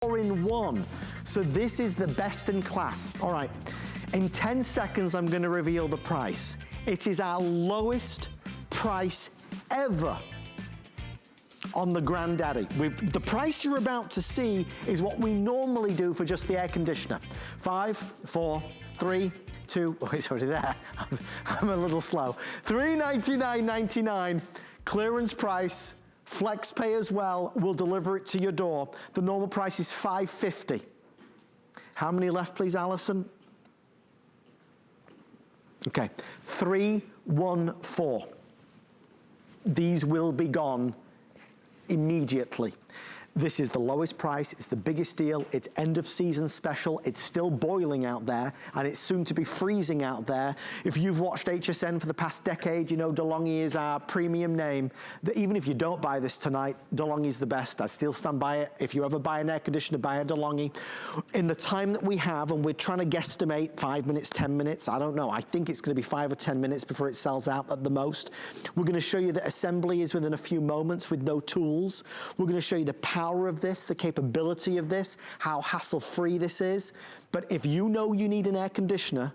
4-in-1. So this is the best in class. All right, in 10 seconds, I'm gonna reveal the price. It is our lowest price ever on the Granddaddy. The price you're about to see is what we normally do for just the air conditioner. 5, 4, 3, 2, oh, it's already there. I'm a little slow. $399.99, clearance price, flex pay as well. We'll deliver it to your door. The normal price is $550. How many left, please, Allison? Okay, 314. These will be gone immediately. This is the lowest price, it's the biggest deal, it's end of season special, it's still boiling out there, and it's soon to be freezing out there. If you've watched HSN for the past decade, you know DeLonghi is our premium name. Even if you don't buy this tonight, DeLonghi's the best. I still stand by it. If you ever buy an air conditioner, buy a DeLonghi. In the time that we have, and we're trying to guesstimate 5 minutes, 10 minutes, I don't know. I think it's gonna be 5 or 10 minutes before it sells out at the most. We're gonna show you that assembly is within a few moments with no tools. We're gonna show you the power of this, the capability of this, how hassle-free this is. But if you know you need an air conditioner,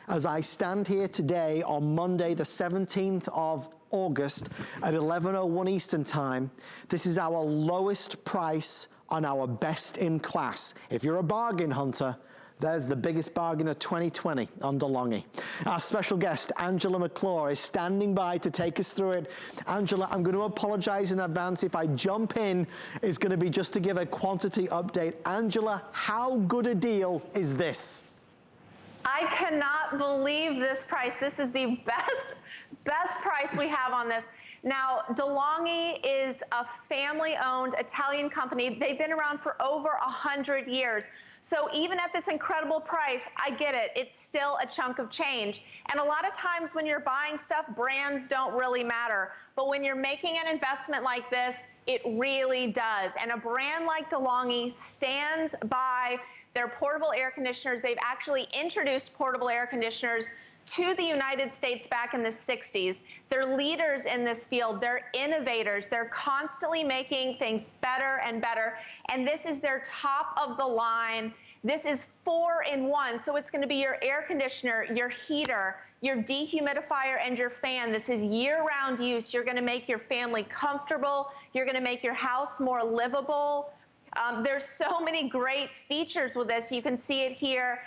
as I stand here today on Monday, the 17th of August at 11:01 Eastern Time, this is our lowest price on our best in class. If you're a bargain hunter, there's the biggest bargain of 2020 on DeLonghi. Our special guest, Angela McClure, is standing by to take us through it. Angela, I'm going to apologize in advance. If I jump in, it's going to be just to give a quantity update. Angela, how good a deal is this? I cannot believe this price. This is the best price we have on this. Now, DeLonghi is a family-owned Italian company. They've been around for over 100 years. So even at this incredible price, I get it, it's still a chunk of change. And a lot of times when you're buying stuff, brands don't really matter. But when you're making an investment like this, it really does. And a brand like DeLonghi stands by their portable air conditioners. They've actually introduced portable air conditioners to the United States back in the 60s. They're leaders in this field. They're innovators. They're constantly making things better and better. And this is their top of the line. This is 4-in-1. So it's going to be your air conditioner, your heater, your dehumidifier, and your fan. This is year-round use. You're going to make your family comfortable. You're going to make your house more livable. There's so many great features with this. You can see it here.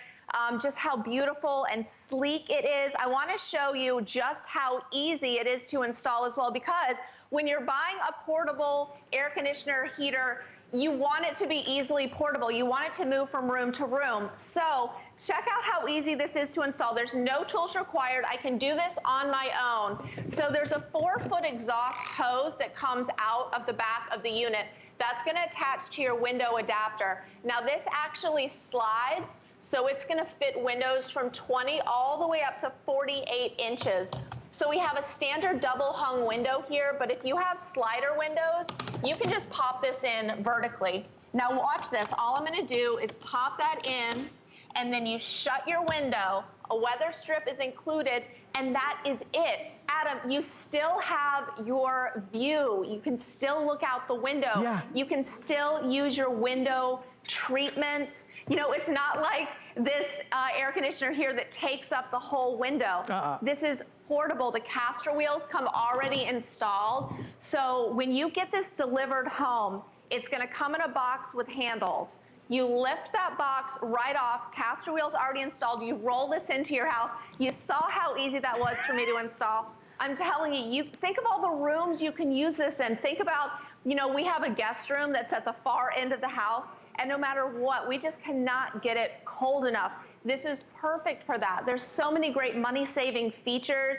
Just how beautiful and sleek it is. I want to show you just how easy it is to install as well, because when you're buying a portable air conditioner heater, you want it to be easily portable. You want it to move from room to room. So check out how easy this is to install. There's no tools required. I can do this on my own. So there's a 4-foot exhaust hose that comes out of the back of the unit. That's going to attach to your window adapter. Now this actually slides, so it's going to fit windows from 20 all the way up to 48 inches. So we have a standard double hung window here, but if you have slider windows, you can just pop this in vertically. Now watch this. All I'm going to do is pop that in, and then you shut your window. A weather strip is included, and that is it. Adam, you still have your view. You can still look out the window. Yeah. You can still use your window treatments. You know, it's not like this air conditioner here that takes up the whole window. This is portable. The caster wheels come already installed. So when you get this delivered home, it's going to come in a box with handles. You lift that box right off, caster wheels already installed, you roll this into your house. You saw how easy that was for me to install. I'm telling you, you think of all the rooms you can use this in. Think about, you know, we have a guest room that's at the far end of the house, and no matter what, we just cannot get it cold enough. This is perfect for that. There's so many great money-saving features.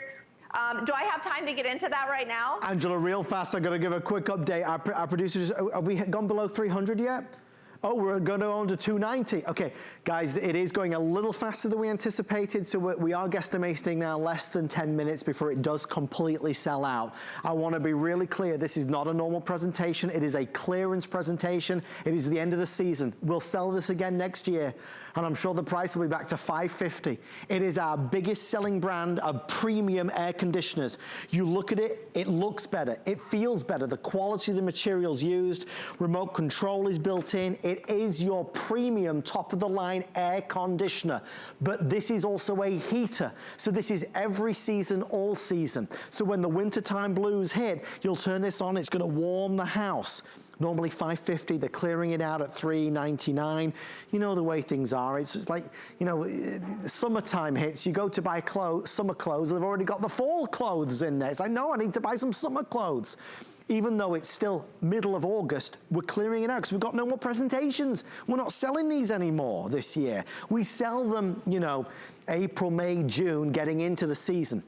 Do I have time to get into that right now? Angela, real fast, I'm gonna give a quick update. Our producers, have we gone below 300 yet? Oh, we're going to on to 290. Okay, guys, it is going a little faster than we anticipated, so we are guesstimating now less than 10 minutes before it does completely sell out. I want to be really clear, this is not a normal presentation. It is a clearance presentation. It is the end of the season. We'll sell this again next year, and I'm sure the price will be back to $550. It is our biggest selling brand of premium air conditioners. You look at it, it looks better. It feels better. The quality of the materials used, remote control is built in. It is your premium top-of-the-line air conditioner, but this is also a heater. So this is every season, all season. So when the wintertime blues hit, you'll turn this on, it's gonna warm the house. Normally $5.50, they're clearing it out at $3.99. You know the way things are. It's like, you know, summertime hits, you go to buy summer clothes, they've already got the fall clothes in there. It's like, no, I need to buy some summer clothes. Even though it's still middle of August, we're clearing it out because we've got no more presentations. We're not selling these anymore this year. We sell them, you know, April, May, June, getting into the season.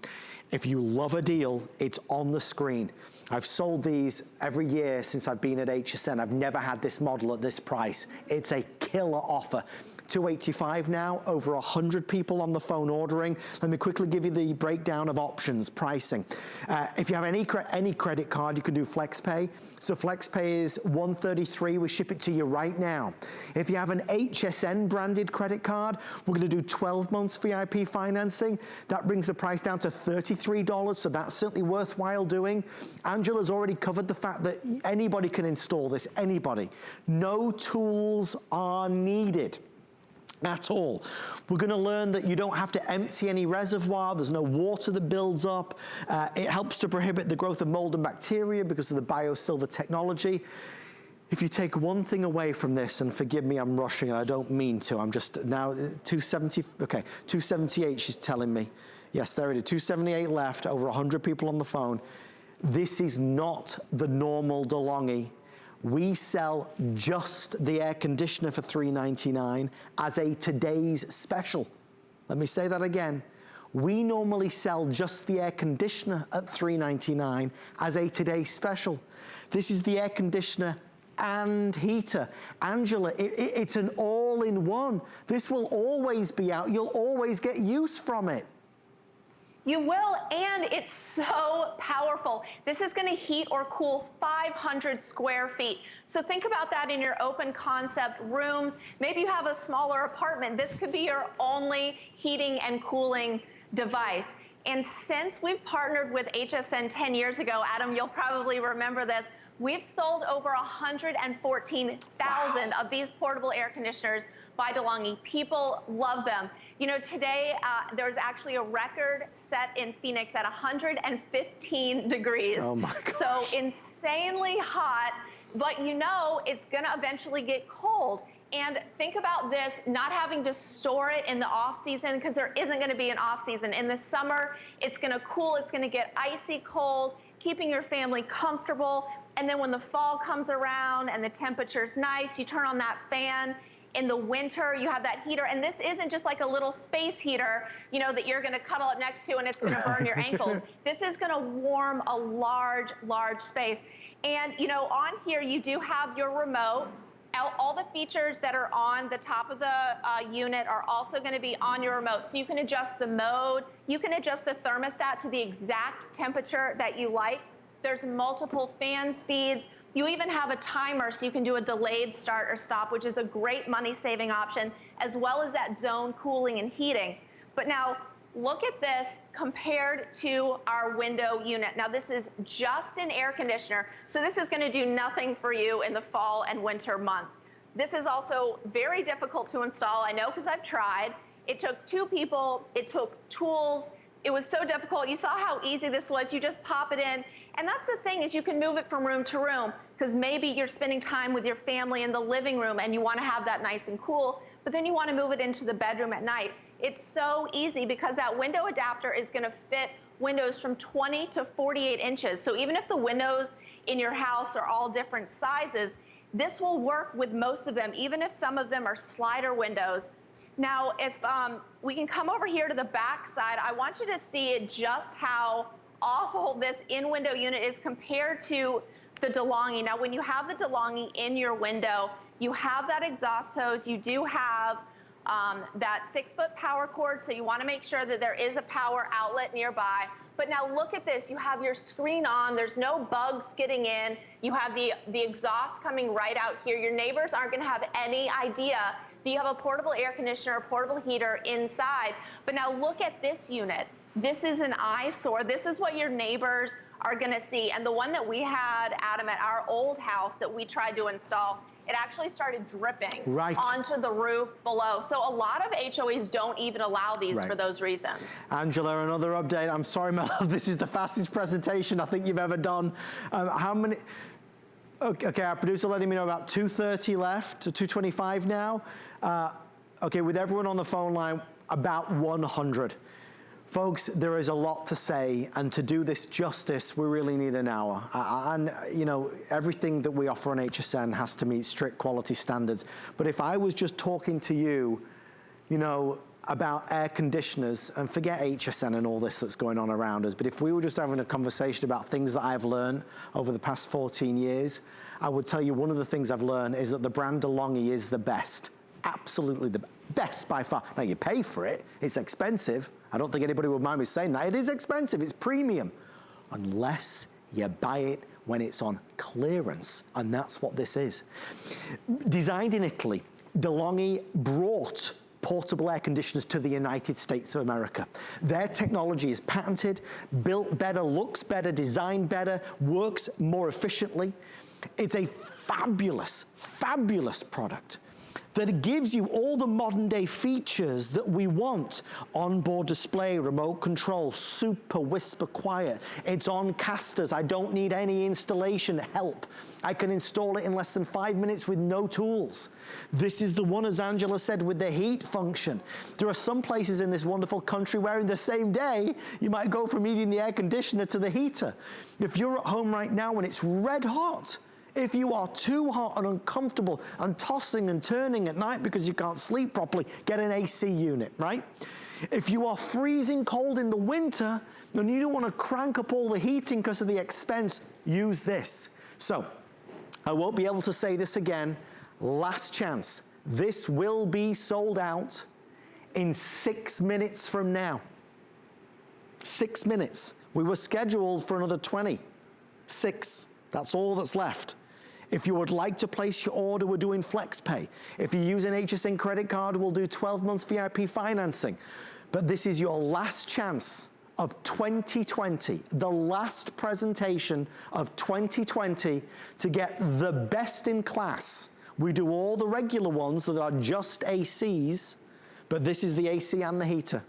If you love a deal, it's on the screen. I've sold these every year since I've been at HSN. I've never had this model at this price. It's a killer offer. $285 now, over 100 people on the phone ordering. Let me quickly give you the breakdown of options, pricing. If you have any credit card, you can do FlexPay. So FlexPay is $133, we ship it to you right now. If you have an HSN branded credit card, we're gonna do 12 months VIP financing. That brings the price down to $33, so that's certainly worthwhile doing. Angela's already covered the fact that anybody can install this, anybody. No tools are needed at all. We're gonna learn that you don't have to empty any reservoir, there's no water that builds up. It helps to prohibit the growth of mold and bacteria because of the biosilver technology. If you take one thing away from this, and forgive me, I'm rushing, and I don't mean to, I'm just now, 270, okay, 278 she's telling me. Yes, there it is, 278 left, over 100 people on the phone. This is not the normal DeLonghi. We sell just the air conditioner for $3.99 as a today's special. Let me say that again. We normally sell just the air conditioner at $3.99 as a today's special. This is the air conditioner and heater. Angela, it's an all-in-one. This will always be out. You'll always get use from it. You will, and it's so powerful. This is gonna heat or cool 500 square feet. So think about that in your open concept rooms. Maybe you have a smaller apartment. This could be your only heating and cooling device. And since we've partnered with HSN 10 years ago, Adam, you'll probably remember this, we've sold over 114,000 of these portable air conditioners by DeLonghi. People love them. You know, today there's actually a record set in Phoenix at 115 degrees. Oh my gosh. So insanely hot, but you know it's gonna eventually get cold. And think about this, not having to store it in the off season, because there isn't gonna be an off season. In the summer, it's gonna cool, it's gonna get icy cold, keeping your family comfortable. And then when the fall comes around and the temperature's nice, you turn on that fan. In the winter, you have that heater, and this isn't just like a little space heater, you know, that you're gonna cuddle up next to and it's gonna burn your ankles. This is gonna warm a large, large space. And, you know, on here, you do have your remote. All the features that are on the top of the unit are also gonna be on your remote. So you can adjust the mode, you can adjust the thermostat to the exact temperature that you like. There's multiple fan speeds. You even have a timer so you can do a delayed start or stop, which is a great money-saving option, as well as that zone cooling and heating. But now, look at this compared to our window unit. Now, this is just an air conditioner, so this is gonna do nothing for you in the fall and winter months. This is also very difficult to install, I know, because I've tried. It took 2 people, it took tools, it was so difficult. You saw how easy this was. You just pop it in. And that's the thing, is you can move it from room to room, because maybe you're spending time with your family in the living room and you want to have that nice and cool, but then you want to move it into the bedroom at night. It's so easy because that window adapter is going to fit windows from 20 to 48 inches. So even if the windows in your house are all different sizes, this will work with most of them, even if some of them are slider windows. Now, if we can come over here to the back side, I want you to see just how awful this in-window unit is compared to the DeLonghi. Now, when you have the DeLonghi in your window, you have that exhaust hose, you do have that 6-foot power cord, so you want to make sure that there is a power outlet nearby. But now look at this, you have your screen on, there's no bugs getting in, you have the exhaust coming right out here. Your neighbors aren't going to have any idea that you have a portable air conditioner, a portable heater inside. But now look at this unit. This is an eyesore. This is what your neighbors are gonna see. And the one that we had, Adam, at our old house that we tried to install, it actually started dripping right onto the roof below. So a lot of HOAs don't even allow these for those reasons. Angela, another update. I'm sorry, my love, this is the fastest presentation I think you've ever done. How many? Okay, our producer letting me know about 2:30 left, 2:25 now. Okay, with everyone on the phone line, about 100. Folks, there is a lot to say, and to do this justice, we really need an hour. And, you know, everything that we offer on HSN has to meet strict quality standards. But if I was just talking to you, you know, about air conditioners, and forget HSN and all this that's going on around us, but if we were just having a conversation about things that I've learned over the past 14 years, I would tell you one of the things I've learned is that the brand DeLonghi is the best. Absolutely the best by far. Now, you pay for it. It's expensive. I don't think anybody would mind me saying that. It is expensive. It's premium. Unless you buy it when it's on clearance. And that's what this is. Designed in Italy, DeLonghi brought portable air conditioners to the United States of America. Their technology is patented, built better, looks better, designed better, works more efficiently. It's a fabulous, fabulous product that gives you all the modern day features that we want. Onboard display, remote control, super whisper quiet. It's on casters. I don't need any installation help. I can install it in less than 5 minutes with no tools. This is the one, as Angela said, with the heat function. There are some places in this wonderful country where in the same day, you might go from needing the air conditioner to the heater. If you're at home right now and it's red hot, if you are too hot and uncomfortable and tossing and turning at night because you can't sleep properly, get an AC unit, right? If you are freezing cold in the winter and you don't want to crank up all the heating because of the expense, use this. So, I won't be able to say this again. Last chance. This will be sold out in 6 minutes from now. 6 minutes. We were scheduled for another 20. 6. That's all that's left. If you would like to place your order, we're doing FlexPay. If you use an HSN credit card, we'll do 12 months VIP financing. But this is your last chance of 2020, the last presentation of 2020 to get the best in class. We do all the regular ones that are just ACs, but this is the AC and the heater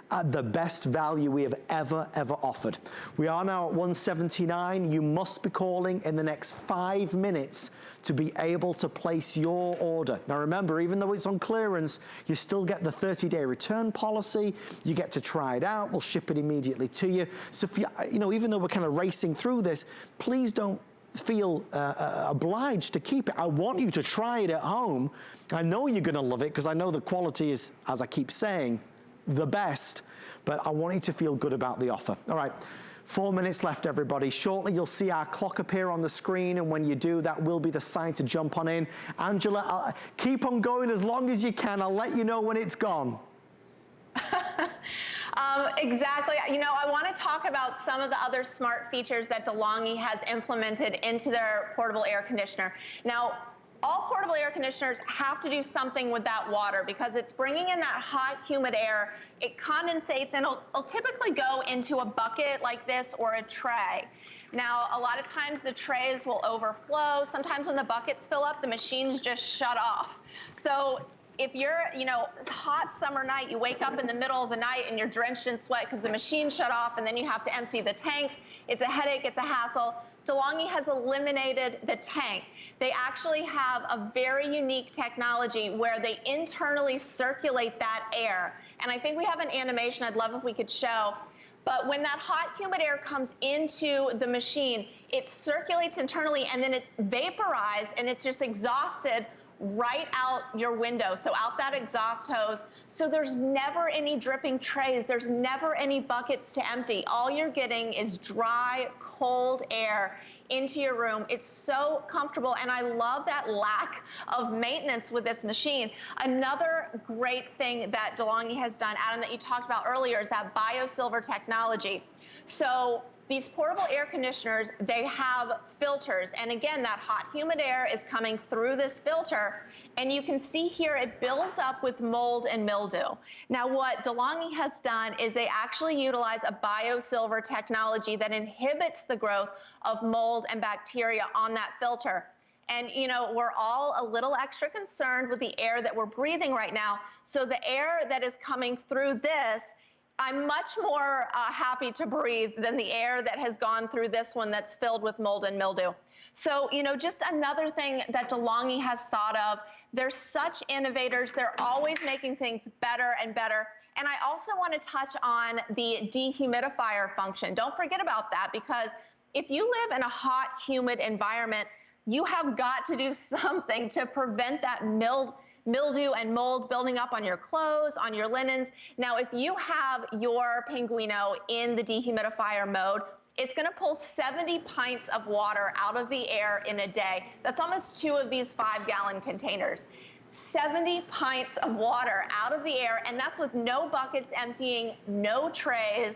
at the best value we have ever offered. We are now at 179. You must be calling in the next 5 minutes to be able to place your order. Now remember, even though it's on clearance, you still get the 30-day return policy. You get to try it out. We'll ship it immediately to you. So if you know, even though we're kind of racing through this, please don't feel obliged to keep it. I want you to try it at home. I know you're gonna love it because I know the quality is, as I keep saying, the best, but I want you to feel good about the offer. All right, 4 minutes left, everybody. Shortly, you'll see our clock appear on the screen, and when you do, that will be the sign to jump on in. Angela, keep on going as long as you can. I'll let you know when it's gone. Exactly. You know, I want to talk about some of the other smart features that DeLonghi has implemented into their portable air conditioner. Now, all portable air conditioners have to do something with that water because it's bringing in that hot, humid air. It condensates and it'll typically go into a bucket like this or a tray. Now, a lot of times the trays will overflow. Sometimes when the buckets fill up, the machines just shut off. So if you're, you know, it's a hot summer night, you wake up in the middle of the night and you're drenched in sweat because the machine shut off and then you have to empty the tanks. It's a headache, it's a hassle. DeLonghi has eliminated the tank. They actually have a very unique technology where they internally circulate that air. And I think we have an animation I'd love if we could show. But when that hot, humid air comes into the machine, it circulates internally and then it's vaporized and it's just exhausted right out your window, so out that exhaust hose. So there's never any dripping trays. There's never any buckets to empty. All you're getting is dry, cold air into your room. It's so comfortable, and I love that lack of maintenance with this machine. Another great thing that DeLonghi has done, Adam, that you talked about earlier, is that BioSilver technology. So these portable air conditioners, they have filters. And again, that hot, humid air is coming through this filter. And you can see here, it builds up with mold and mildew. Now, what DeLonghi has done is they actually utilize a BioSilver technology that inhibits the growth of mold and bacteria on that filter. And you know, we're all a little extra concerned with the air that we're breathing right now. So the air that is coming through this, I'm much more happy to breathe than the air that has gone through this one that's filled with mold and mildew. So, you know, just another thing that DeLonghi has thought of. They're such innovators. They're always making things better and better. And I also want to touch on the dehumidifier function. Don't forget about that, because if you live in a hot, humid environment, you have got to do something to prevent that mildew and mold building up on your clothes, on your linens. Now, if you have your Pinguino in the dehumidifier mode, it's gonna pull 70 pints of water out of the air in a day. That's almost 2 of these 5-gallon containers. 70 pints of water out of the air, and that's with no buckets emptying, no trays,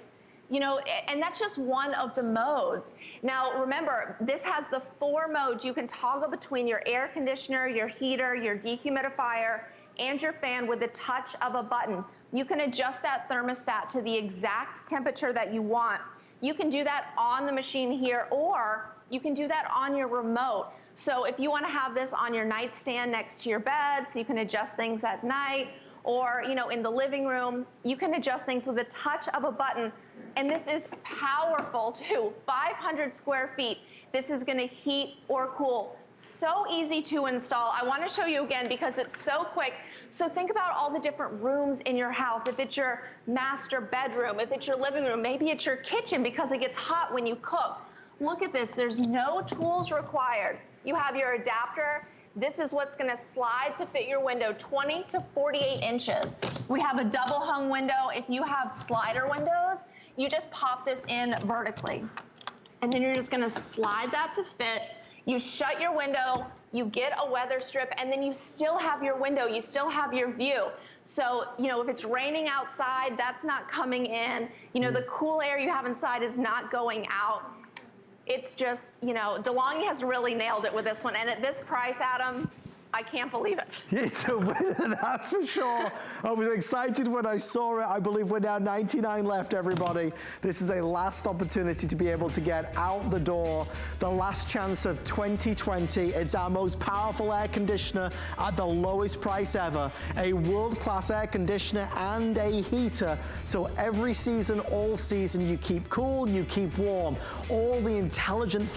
you know, and that's just one of the modes. Now, remember, this has the 4 modes. You can toggle between your air conditioner, your heater, your dehumidifier, and your fan with the touch of a button. You can adjust that thermostat to the exact temperature that you want. You can do that on the machine here, or you can do that on your remote. So if you want to have this on your nightstand next to your bed, so you can adjust things at night, or you know, in the living room, you can adjust things with a touch of a button. And this is powerful too, 500 square feet. This is going to heat or cool. So easy to install. I want to show you again because it's so quick. So think about all the different rooms in your house. If it's your master bedroom, if it's your living room, maybe it's your kitchen because it gets hot when you cook. Look at this. There's no tools required. You have your adapter. This is what's going to slide to fit your window, 20 to 48 inches. We have a double hung window. If you have slider windows, you just pop this in vertically. And then you're just going to slide that to fit. You shut your window, you get a weather strip, and then you still have your window, you still have your view. So, you know, if it's raining outside, that's not coming in. You know, the cool air you have inside is not going out. It's just, you know, DeLonghi has really nailed it with this one. And at this price, Adam, I can't believe it. It's a winner, that's for sure. I was excited when I saw it. I believe we're down 99 left, everybody. This is a last opportunity to be able to get out the door. The last chance of 2020. It's our most powerful air conditioner at the lowest price ever. A world-class air conditioner and a heater. So every season, all season, you keep cool, you keep warm. All the intelligent,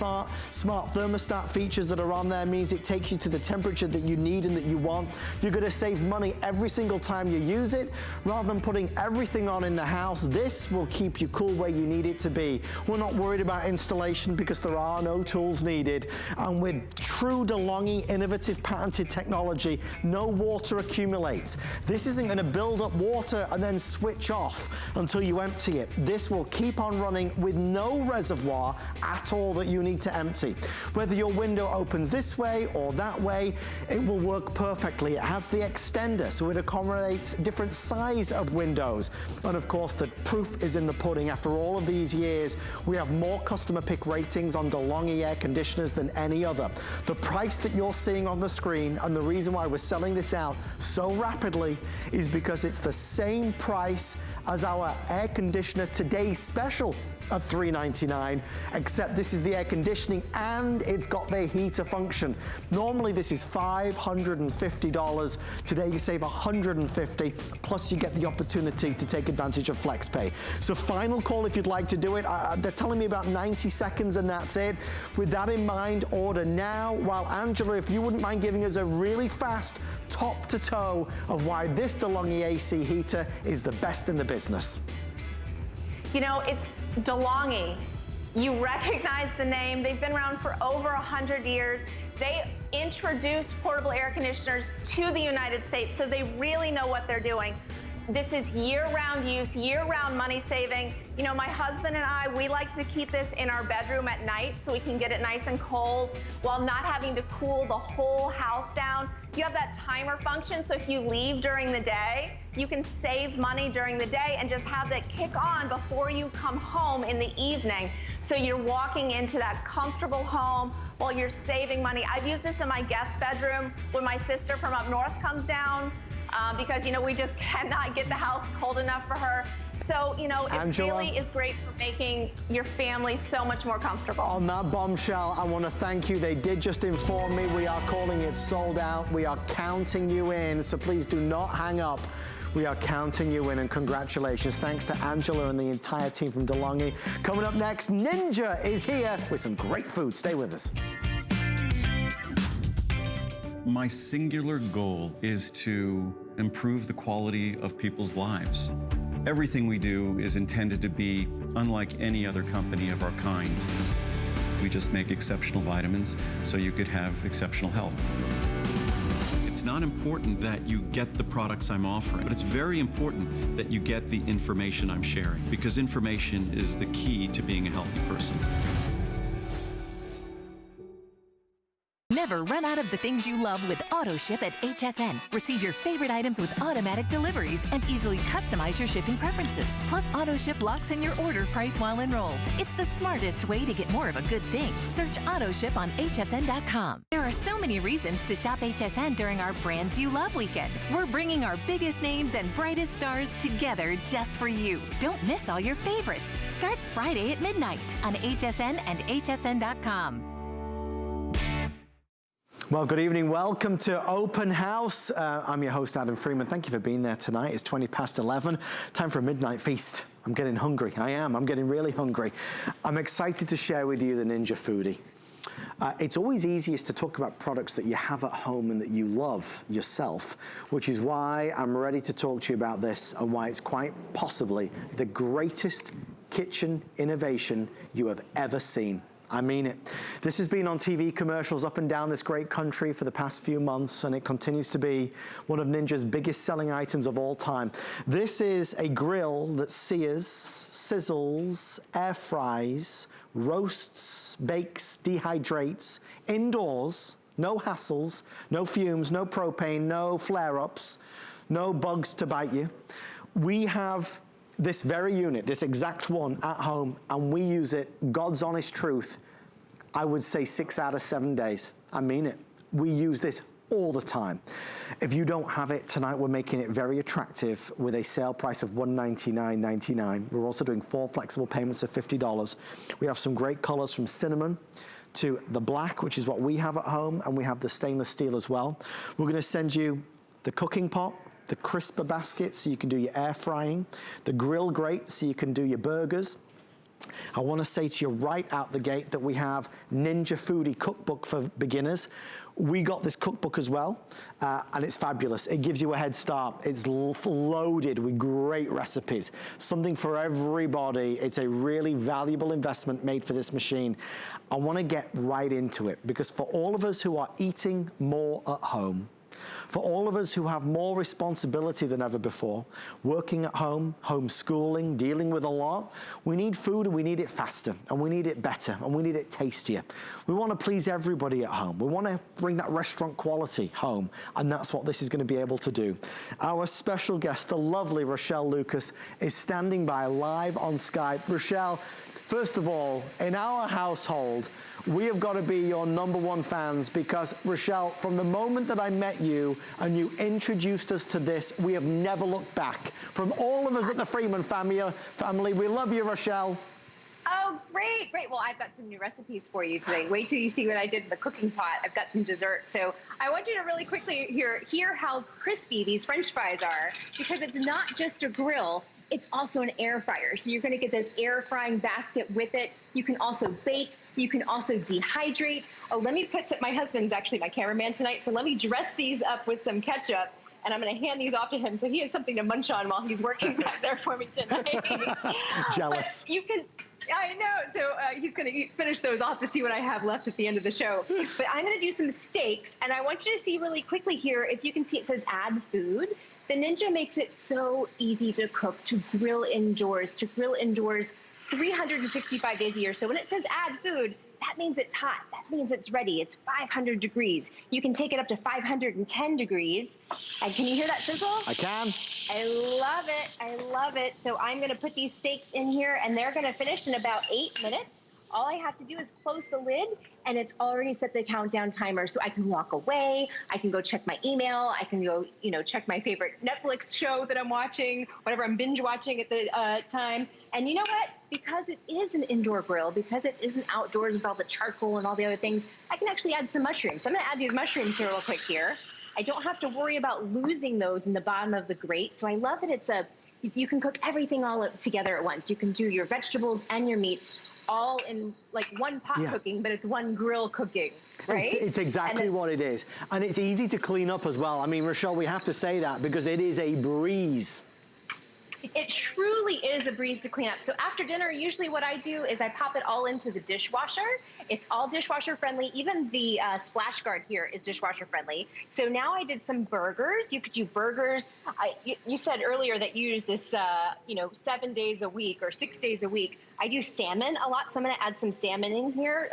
smart thermostat features that are on there means it takes you to the temperature that you need and that you want. You're going to save money every single time you use it. Rather than putting everything on in the house, this will keep you cool where you need it to be. We're not worried about installation because there are no tools needed. And with true DeLonghi innovative patented technology, no water accumulates. This isn't going to build up water and then switch off until you empty it. This will keep on running with no reservoir at all that you need to empty. Whether your window opens this way or that way, it will work perfectly. It has the extender, so it accommodates different size of windows. And of course, the proof is in the pudding. After all of these years, we have more customer pick ratings on DeLonghi air conditioners than any other. The price that you're seeing on the screen, and the reason why we're selling this out so rapidly, is because it's the same price as our air conditioner today's special at $399, except this is the air conditioning and it's got the heater function. Normally this is $550. Today you save $150, plus you get the opportunity to take advantage of FlexPay. So final call if you'd like to do it. They're telling me about 90 seconds and that's it. With that in mind, order now. While Angela, if you wouldn't mind giving us a really fast top to toe of why this DeLonghi AC heater is the best in the business. You know, it's DeLonghi. You recognize the name. They've been around for over 100 years. They introduced portable air conditioners to the United States, so they really know what they're doing. This is year-round use, year-round money saving. You know, my husband and I, we like to keep this in our bedroom at night so we can get it nice and cold while not having to cool the whole house down. You have that timer function, so if you leave during the day, you can save money during the day and just have that kick on before you come home in the evening. So you're walking into that comfortable home while you're saving money. I've used this in my guest bedroom when my sister from up north comes down. because, you know, we just cannot get the house cold enough for her. So, you know, it really is great for making your family so much more comfortable. On that bombshell, I want to thank you. They did just inform me we are calling it sold out. We are counting you in, so please do not hang up. We are counting you in, and congratulations. Thanks to Angela and the entire team from DeLonghi. Coming up next, Ninja is here with some great food. Stay with us. My singular goal is to improve the quality of people's lives. Everything we do is intended to be unlike any other company of our kind. We just make exceptional vitamins so you could have exceptional health. It's not important that you get the products I'm offering, but it's very important that you get the information I'm sharing, because information is the key to being a healthy person. Never run out of the things you love with AutoShip at HSN. Receive your favorite items with automatic deliveries and easily customize your shipping preferences. Plus, AutoShip locks in your order price while enrolled. It's the smartest way to get more of a good thing. Search AutoShip on hsn.com. There are so many reasons to shop HSN during our Brands You Love weekend. We're bringing our biggest names and brightest stars together just for you. Don't miss all your favorites. Starts Friday at midnight on HSN and hsn.com. Well, good evening. Welcome to Open House. I'm your host, Adam Freeman. Thank you for being there tonight. It's 20 past 11. Time for a midnight feast. I'm getting hungry. I'm getting really hungry. I'm excited to share with you the Ninja Foodie. It's always easiest to talk about products that you have at home and that you love yourself, which is why I'm ready to talk to you about this and why it's quite possibly the greatest kitchen innovation you have ever seen. I mean it. This has been on TV commercials up and down this great country for the past few months, and it continues to be one of Ninja's biggest selling items of all time. This is a grill that sears, sizzles, air fries, roasts, bakes, dehydrates, indoors, no hassles, no fumes, no propane, no flare-ups, no bugs to bite you. We have this very unit, this exact one at home, and we use it, God's honest truth, I would say 6 out of 7 days. I mean it. We use this all the time. If you don't have it, tonight we're making it very attractive with a sale price of $199.99. We're also doing 4 flexible payments of $50. We have some great colors from cinnamon to the black, which is what we have at home, and we have the stainless steel as well. We're gonna send you the cooking pot, the crisper basket so you can do your air frying, the grill grate so you can do your burgers. I want to say to you right out the gate that we have Ninja Foodie Cookbook for beginners. We got this cookbook as well, and it's fabulous. It gives you a head start. It's loaded with great recipes, something for everybody. It's a really valuable investment made for this machine. I want to get right into it because for all of us who are eating more at home, for all of us who have more responsibility than ever before, working at home, homeschooling, dealing with a lot, we need food and we need it faster and we need it better and we need it tastier. We want to please everybody at home. We want to bring that restaurant quality home, and that's what this is going to be able to do. Our special guest, the lovely Rochelle Lucas, is standing by live on Skype. Rochelle, first of all, in our household, we have got to be your #1 fans because, Rochelle, from the moment that I met you and you introduced us to this, we have never looked back. From all of us at the Freeman family, we love you, Rochelle. Oh, great, great. Well, I've got some new recipes for you today. Wait till you see what I did in the cooking pot. I've got some dessert. So I want you to really quickly hear how crispy these French fries are, because it's not just a grill, it's also an air fryer. So you're gonna get this air frying basket with it. You can also bake. You can also dehydrate. Oh, let me put some, my husband's actually my cameraman tonight, so let me dress these up with some ketchup, and I'm gonna hand these off to him so he has something to munch on while he's working back there for me tonight. Jealous. But you can, I know, so he's gonna finish those off to see what I have left at the end of the show. But I'm gonna do some steaks, and I want you to see really quickly here, if you can see it says add food. The Ninja makes it so easy to cook, to grill indoors 365 days a year. So when it says add food, that means it's hot. That means it's ready. It's 500 degrees. You can take it up to 510 degrees. And can you hear that sizzle? I can. I love it. I love it. So I'm going to put these steaks in here, and they're going to finish in about 8 minutes. All I have to do is close the lid, and it's already set the countdown timer. So I can walk away, I can go check my email, I can go, check my favorite Netflix show that I'm watching, whatever I'm binge watching at the time. And you know what? Because it is an indoor grill, because it isn't outdoors with all the charcoal and all the other things, I can actually add some mushrooms. So I'm gonna add these mushrooms here real quick here. I don't have to worry about losing those in the bottom of the grate. So I love that you can cook everything all together at once. You can do your vegetables and your meats all in like one pot cooking, but it's one grill cooking, right? It's exactly what it is. And it's easy to clean up as well. I mean, Rochelle, we have to say that because it is a breeze. It truly is a breeze to clean up. So after dinner, usually what I do is I pop it all into the dishwasher. It's all dishwasher friendly. Even the splash guard here is dishwasher friendly. So now I did some burgers. You could do burgers. You said earlier that you use this, 7 days a week or 6 days a week. I do salmon a lot, so I'm gonna add some salmon in here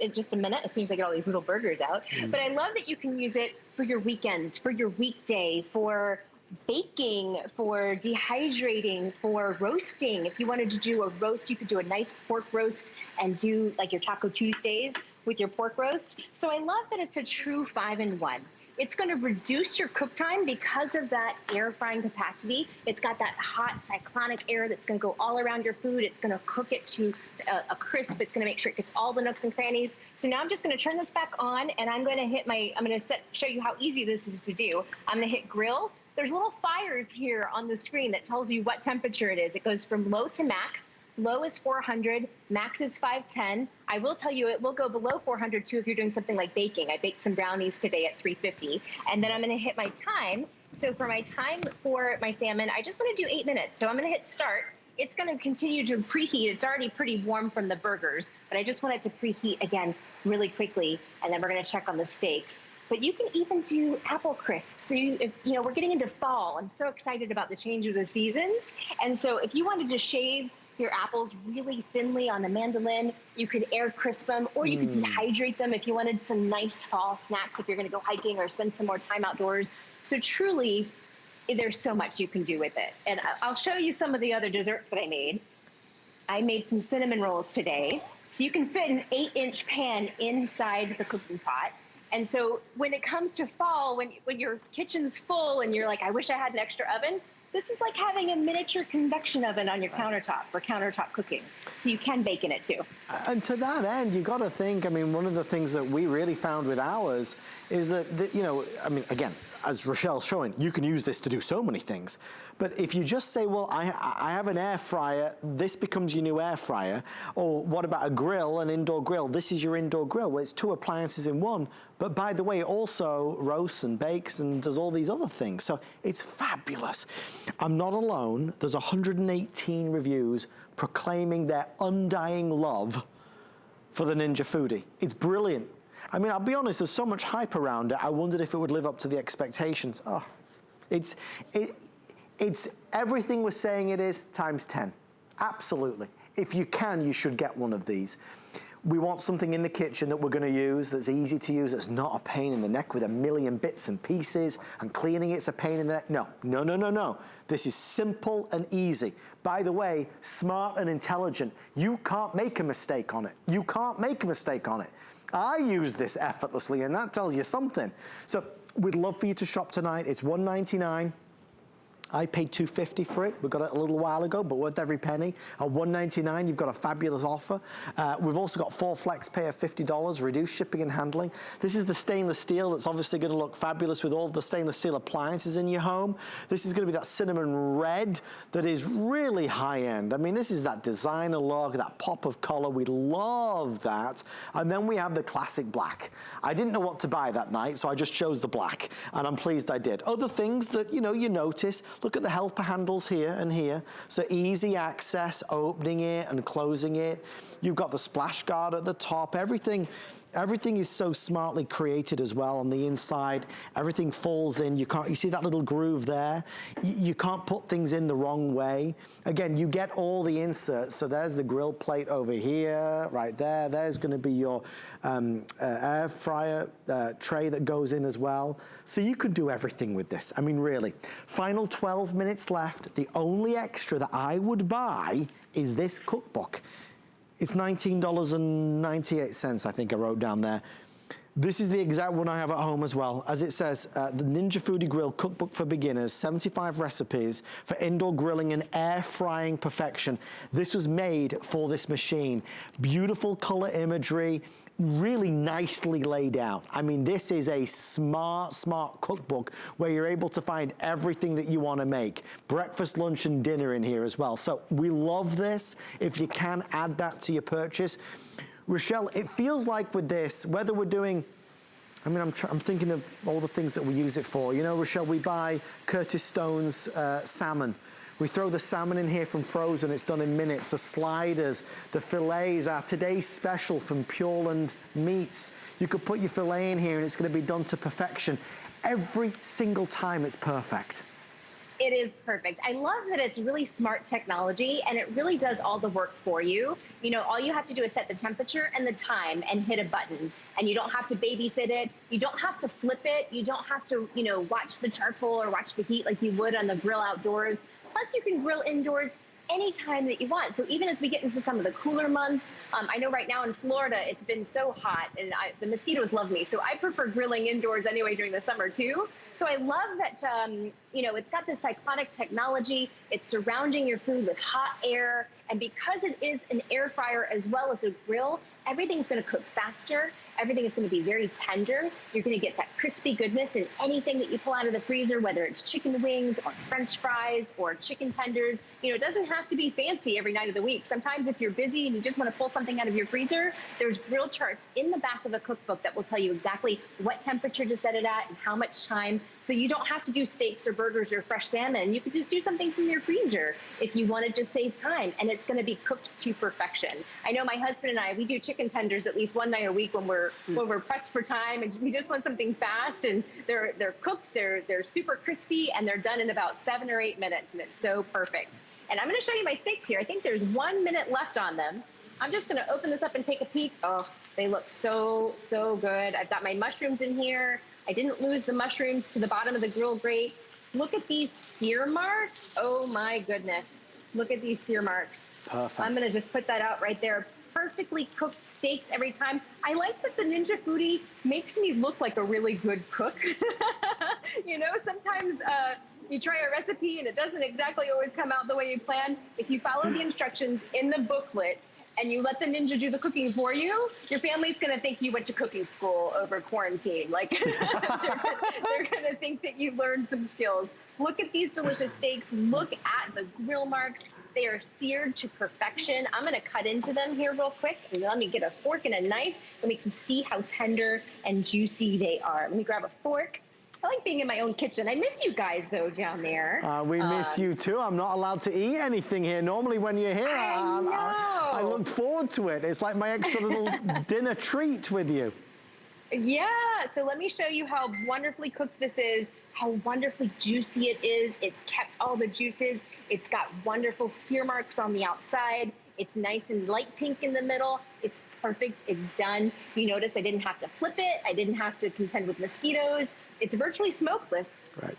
in just a minute, as soon as I get all these little burgers out. But I love that you can use it for your weekends, for your weekday, for baking, for dehydrating, for roasting. If you wanted to do a roast, you could do a nice pork roast and do like your Taco Tuesdays with your pork roast. So I love that it's a true 5-in-1. It's going to reduce your cook time because of that air frying capacity. It's got that hot cyclonic air that's going to go all around your food. It's going to cook it to a crisp. It's going to make sure it gets all the nooks and crannies. So now I'm just going to turn this back on, and I'm going to show you how easy this is to do. I'm going to hit grill. There's little fires here on the screen that tells you what temperature it is. It goes from low to max. Low is 400, max is 510. I will tell you it will go below 400 too if you're doing something like baking. I baked some brownies today at 350. And then I'm gonna hit my time. So for my time for my salmon, I just wanna do 8 minutes. So I'm gonna hit start. It's gonna continue to preheat. It's already pretty warm from the burgers, but I just want it to preheat again really quickly. And then we're gonna check on the steaks. But you can even do apple crisp. So we're getting into fall. I'm so excited about the change of the seasons. And so if you wanted to shave your apples really thinly on a mandolin, you could air crisp them, or you could dehydrate them if you wanted some nice fall snacks if you're gonna go hiking or spend some more time outdoors. So truly, there's so much you can do with it. And I'll show you some of the other desserts that I made. I made some cinnamon rolls today. So you can fit an 8-inch pan inside the cooking pot. And so when it comes to fall, when your kitchen's full and you're like, I wish I had an extra oven, this is like having a miniature convection oven on your countertop for countertop cooking. So you can bake in it too. And to that end, you got to think, I mean, one of the things that we really found with ours is that, again, as Rochelle's showing, you can use this to do so many things. But if you just say, well, I have an air fryer, this becomes your new air fryer. Or what about a grill, an indoor grill? This is your indoor grill. Well, it's 2 appliances in one. But by the way, it also roasts and bakes and does all these other things. So it's fabulous. I'm not alone. There's 118 reviews proclaiming their undying love for the Ninja Foodie. It's brilliant. I mean, I'll be honest, there's so much hype around it. I wondered if it would live up to the expectations. Oh, it's everything we're saying it is times 10. Absolutely. If you can, you should get one of these. We want something in the kitchen that we're going to use that's easy to use, that's not a pain in the neck with a million bits and pieces, and cleaning it's a pain in the neck. No. This is simple and easy. By the way, smart and intelligent. You can't make a mistake on it. You can't make a mistake on it. I use this effortlessly, and that tells you something. So we'd love for you to shop tonight. It's $199. I paid $250 for it. We got it a little while ago, but worth every penny. At $199, you've got a fabulous offer. We've also got 4 flex pay of $50, reduced shipping and handling. This is the stainless steel that's obviously going to look fabulous with all the stainless steel appliances in your home. This is going to be that cinnamon red that is really high end. I mean, this is that designer look, that pop of color. We love that. And then we have the classic black. I didn't know what to buy that night, so I just chose the black, and I'm pleased I did. Other things that, you notice, look at the helper handles here and here. So easy access, opening it and closing it. You've got the splash guard at the top. Everything is so smartly created as well on the inside. Everything falls in. You see that little groove there? You can't put things in the wrong way. Again, you get all the inserts. So there's the grill plate over here, right there. There's going to be your air fryer tray that goes in as well. So you could do everything with this. I mean, really. Final 12 minutes left. The only extra that I would buy is this cookbook. It's $19.98, I think I wrote down there. This is the exact one I have at home as well. As it says, the Ninja Foodie Grill Cookbook for Beginners, 75 recipes for indoor grilling and air frying perfection. This was made for this machine. Beautiful color imagery, really nicely laid out. I mean, this is a smart cookbook where you're able to find everything that you want to make. Breakfast, lunch, and dinner in here as well. So we love this. If you can add that to your purchase. Rochelle, it feels like with this, whether we're doing, I mean, I'm thinking of all the things that we use it for. You know, Rochelle, we buy Curtis Stone's salmon. We throw the salmon in here from frozen, it's done in minutes. The sliders, the fillets, our today's special from Pureland Meats. You could put your filet in here and it's gonna be done to perfection. Every single time it's perfect. It is perfect. I love that it's really smart technology and it really does all the work for you. You know, all you have to do is set the temperature and the time and hit a button, and you don't have to babysit it. You don't have to flip it. You don't have to, you know, watch the charcoal or watch the heat like you would on the grill outdoors. Plus you can grill indoors anytime that you want. So even as we get into some of the cooler months, I know right now in Florida, it's been so hot and the mosquitoes love me. So I prefer grilling indoors anyway during the summer too. So I love that, you know, it's got this cyclonic technology. It's surrounding your food with hot air. And because it is an air fryer as well as a grill, everything's going to cook faster. Everything is going to be very tender. You're going to get that crispy goodness in anything that you pull out of the freezer, whether it's chicken wings or French fries or chicken tenders. You know, it doesn't have to be fancy every night of the week. Sometimes if you're busy and you just want to pull something out of your freezer, there's grill charts in the back of the cookbook that will tell you exactly what temperature to set it at and how much time. So you don't have to do steaks or burgers or fresh salmon. You could just do something from your freezer if you want to just save time, and it's going to be cooked to perfection. I know my husband and I, we do chicken tenders at least one night a week when we're pressed for time and we just want something fast, and they're cooked, they're super crispy, and they're done in about 7 or 8 minutes, and it's so perfect. And I'm going to show you my steaks here. I think there's 1 minute left on them. I'm just going to open this up and take a peek. Oh, they look so good. I've got my mushrooms in here. I didn't lose the mushrooms to the bottom of the grill grate. Look at these sear marks. Oh my goodness. Look at these sear marks. Perfect. I'm going to just put that out right there. Perfectly cooked steaks every time. I like that the Ninja Foodie makes me look like a really good cook. You know, sometimes you try a recipe and it doesn't exactly always come out the way you planned. If you follow the instructions in the booklet and you let the Ninja do the cooking for you, your family's going to think you went to cooking school over quarantine. Like, they're going to think that you learned some skills. Look at these delicious steaks. Look at the grill marks. They are seared to perfection. I'm going to cut into them here real quick. And let me get a fork and a knife, and we can see how tender and juicy they are. Let me grab a fork. I like being in my own kitchen. I miss you guys, though, down there. We miss you, too. I'm not allowed to eat anything here. Normally, when you're here, I look forward to it. It's like my extra little dinner treat with you. Yeah, so let me show you how wonderfully cooked this is, how wonderfully juicy it is. It's kept all the juices. It's got wonderful sear marks on the outside. It's nice and light pink in the middle. It's perfect. It's done. You notice I didn't have to flip it. I didn't have to contend with mosquitoes. It's virtually smokeless. Right.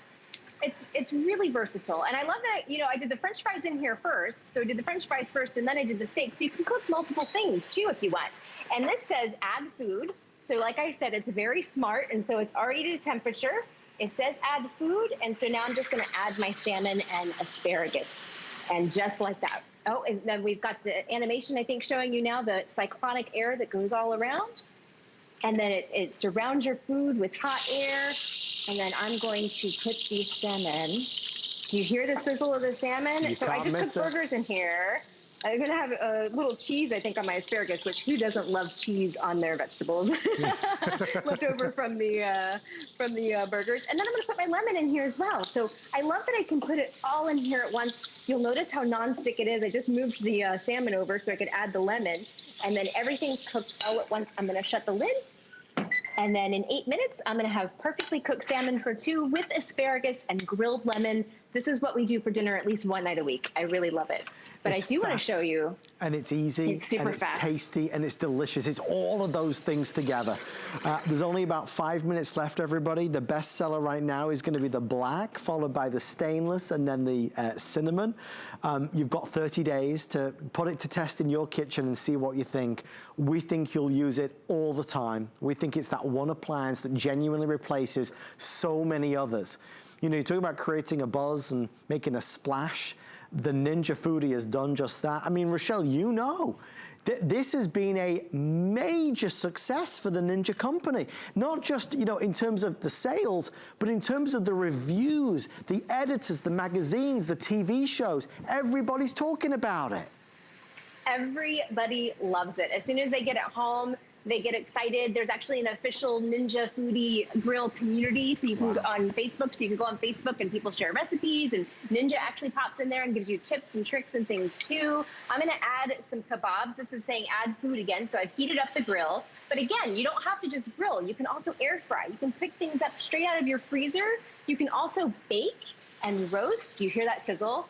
It's really versatile. And I love that, you know, I did the French fries in here first. So I did the French fries first, and then I did the steak. So you can cook multiple things, too, if you want. And this says add food. So like I said, it's very smart, and so it's already to temperature. It says add food, and so now I'm just going to add my salmon and asparagus. And just like that. Oh, and then we've got the animation, I think, showing you now the cyclonic air that goes all around. And then it surrounds your food with hot air. And then I'm going to put the salmon. Do you hear the sizzle of the salmon? So I just put burgers in here. I'm going to have a little cheese, I think, on my asparagus, which who doesn't love cheese on their vegetables? Left over from the burgers. And then I'm going to put my lemon in here as well. So I love that I can put it all in here at once. You'll notice how nonstick it is. I just moved the salmon over so I could add the lemon. And then everything's cooked all at once. I'm going to shut the lid. And then in 8 minutes, I'm gonna have perfectly cooked salmon for 2 with asparagus and grilled lemon. This is what we do for dinner at least one night a week. I really love it. But I do want to show you. And it's easy, it's super and it's fast. tasty, and it's delicious. It's all of those things together. There's only about 5 minutes left, everybody. The best seller right now is going to be the black, followed by the stainless, and then the cinnamon. You've got 30 days to put it to test in your kitchen and see what you think. We think you'll use it all the time. We think it's that one appliance that genuinely replaces so many others. You know, you talk about creating a buzz and making a splash. The Ninja Foodie has done just that. I mean, Rochelle, you know, this has been a major success for the Ninja company. Not just, you know, in terms of the sales, but in terms of the reviews, the editors, the magazines, the TV shows. Everybody's talking about it. Everybody loves it. As soon as they get it home, they get excited. There's actually an official Ninja Foodie grill community. So you can go on Facebook. So you can go on Facebook and people share recipes, and Ninja actually pops in there and gives you tips and tricks and things too. I'm going to add some kebabs. This is saying add food again. So I've heated up the grill. But again, you don't have to just grill. You can also air fry. You can pick things up straight out of your freezer. You can also bake and roast. Do you hear that sizzle?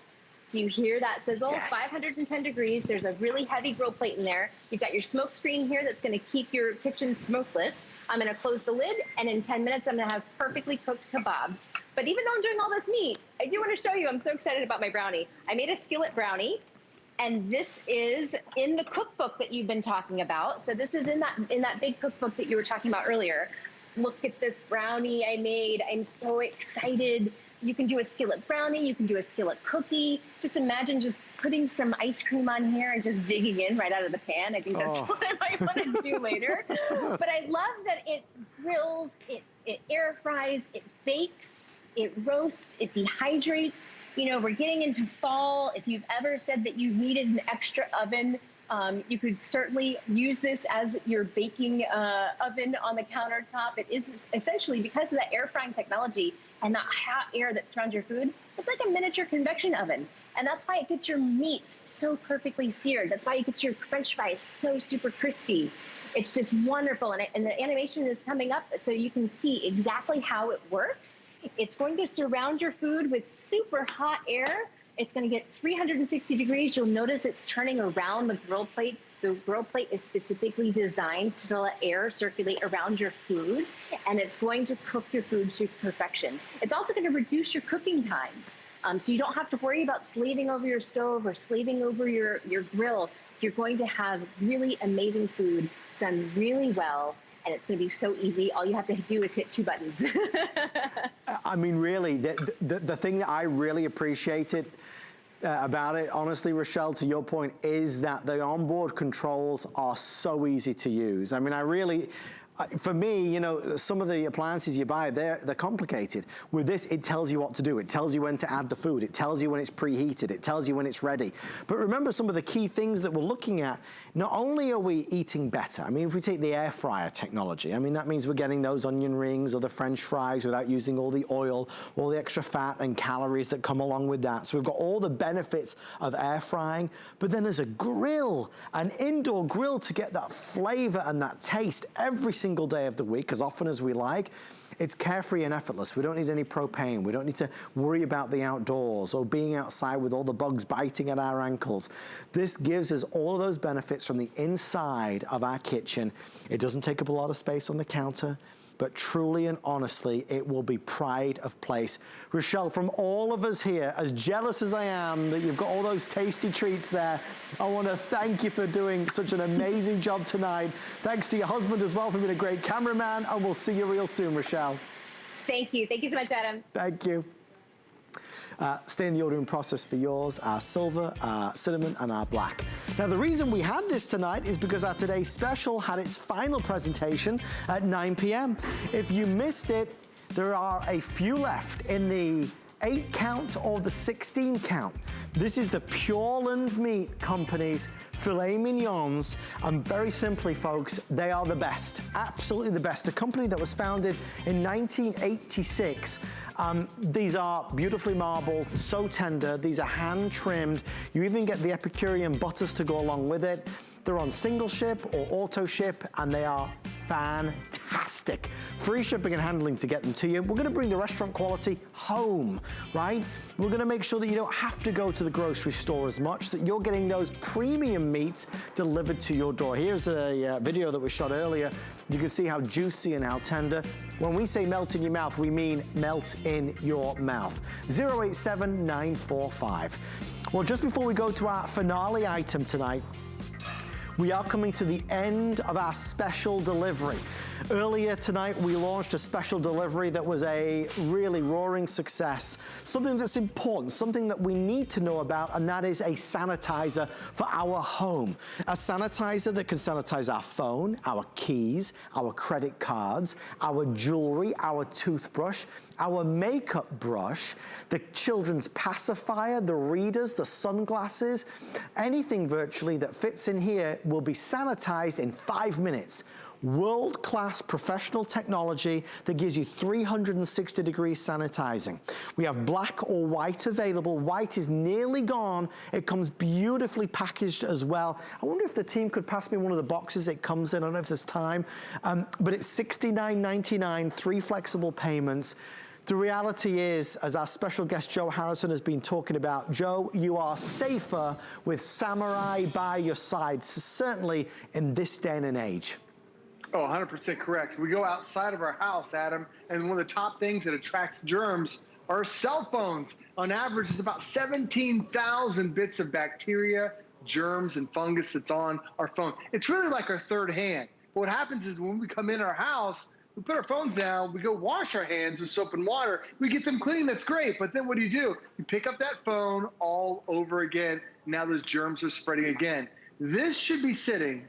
Do you hear that sizzle? Yes. 510 degrees. There's a really heavy grill plate in there. You've got your smoke screen here that's going to keep your kitchen smokeless. I'm going to close the lid, and in 10 minutes, I'm going to have perfectly cooked kebabs. But even though I'm doing all this meat, I do want to show you, I'm so excited about my brownie. I made a skillet brownie, and this is in the cookbook that you've been talking about. So this is in that big cookbook that you were talking about earlier. Look at this brownie I made. I'm so excited. You can do a skillet brownie, you can do a skillet cookie. Just imagine just putting some ice cream on here and just digging in right out of the pan. I think that's what I might want to do later. But I love that it grills, it air fries, it bakes, it roasts, it dehydrates. You know, we're getting into fall. If you've ever said that you needed an extra oven, you could certainly use this as your baking oven on the countertop. It is essentially, because of that air frying technology and that hot air that surrounds your food, it's like a miniature convection oven. And that's why it gets your meats so perfectly seared. That's why it gets your French fries so super crispy. It's just wonderful. And the animation is coming up so you can see exactly how it works. It's going to surround your food with super hot air. It's going to get 360 degrees. You'll notice it's turning around the grill plate. The grill plate is specifically designed to let air circulate around your food, and it's going to cook your food to perfection. It's also going to reduce your cooking times, so you don't have to worry about slaving over your stove or slaving over your grill. You're going to have really amazing food done really well, and it's going to be so easy. All you have to do is hit 2 buttons. I mean, really, the thing that I really appreciated about it, honestly, Rochelle, to your point, is that the onboard controls are so easy to use. I mean, for me, you know, some of the appliances you buy, they're complicated. With this, it tells you what to do. It tells you when to add the food. It tells you when it's preheated. It tells you when it's ready. But remember some of the key things that we're looking at. Not only are we eating better, I mean, if we take the air fryer technology, I mean, that means we're getting those onion rings or the French fries without using all the oil, all the extra fat and calories that come along with that. So we've got all the benefits of air frying, but then there's a grill, an indoor grill to get that flavor and that taste every single day of the week, as often as we like. It's carefree and effortless. We don't need any propane. We don't need to worry about the outdoors or being outside with all the bugs biting at our ankles. This gives us all of those benefits from the inside of our kitchen. It doesn't take up a lot of space on the counter, but truly and honestly, it will be pride of place. Rochelle, from all of us here, as jealous as I am that you've got all those tasty treats there, I want to thank you for doing such an amazing job tonight. Thanks to your husband as well for being a great cameraman, and we'll see you real soon, Rochelle. Thank you. Thank you so much, Adam. Thank you. Stay in the ordering process for yours, our silver, our cinnamon, and our black. Now, the reason we had this tonight is because our today's special had its final presentation at 9 p.m. If you missed it, there are a few left in the 8 count or the 16 count. This is the Pureland Meat Company's Filet Mignons, and very simply, folks, they are the best, absolutely the best. A company that was founded in 1986. These are beautifully marbled, so tender. These are hand trimmed. You even get the Epicurean butters to go along with it. They're on single ship or auto ship, and they are fantastic. Free shipping and handling to get them to you. We're gonna bring the restaurant quality home, right? We're gonna make sure that you don't have to go to the grocery store as much, that you're getting those premium meats delivered to your door. Here's a video that we shot earlier. You can see how juicy and how tender. When we say melt in your mouth, we mean melt in your mouth. 087945. Well, just before we go to our finale item tonight, we are coming to the end of our special delivery. Earlier tonight, we launched a special delivery that was a really roaring success. Something that's important, something that we need to know about, and that is a sanitizer for our home. A sanitizer that can sanitize our phone, our keys, our credit cards, our jewelry, our toothbrush, our makeup brush, the children's pacifier, the readers, the sunglasses. Anything virtually that fits in here will be sanitized in 5 minutes. World-class professional technology that gives you 360 degrees sanitizing. We have black or white available. White is nearly gone. It comes beautifully packaged as well. I wonder if the team could pass me one of the boxes it comes in. I don't know if there's time, but it's $69.99, 3 flexible payments. The reality is, as our special guest Joe Harrison has been talking about, Joe, you are safer with Samurai by your side, certainly in this day and age. Oh, 100% correct. We go outside of our house, Adam, and one of the top things that attracts germs are cell phones. On average, it's about 17,000 bits of bacteria, germs, and fungus that's on our phone. It's really like our third hand. But what happens is when we come in our house, we put our phones down, we go wash our hands with soap and water, we get them clean, that's great. But then what do? You pick up that phone all over again. Now those germs are spreading again. This should be sitting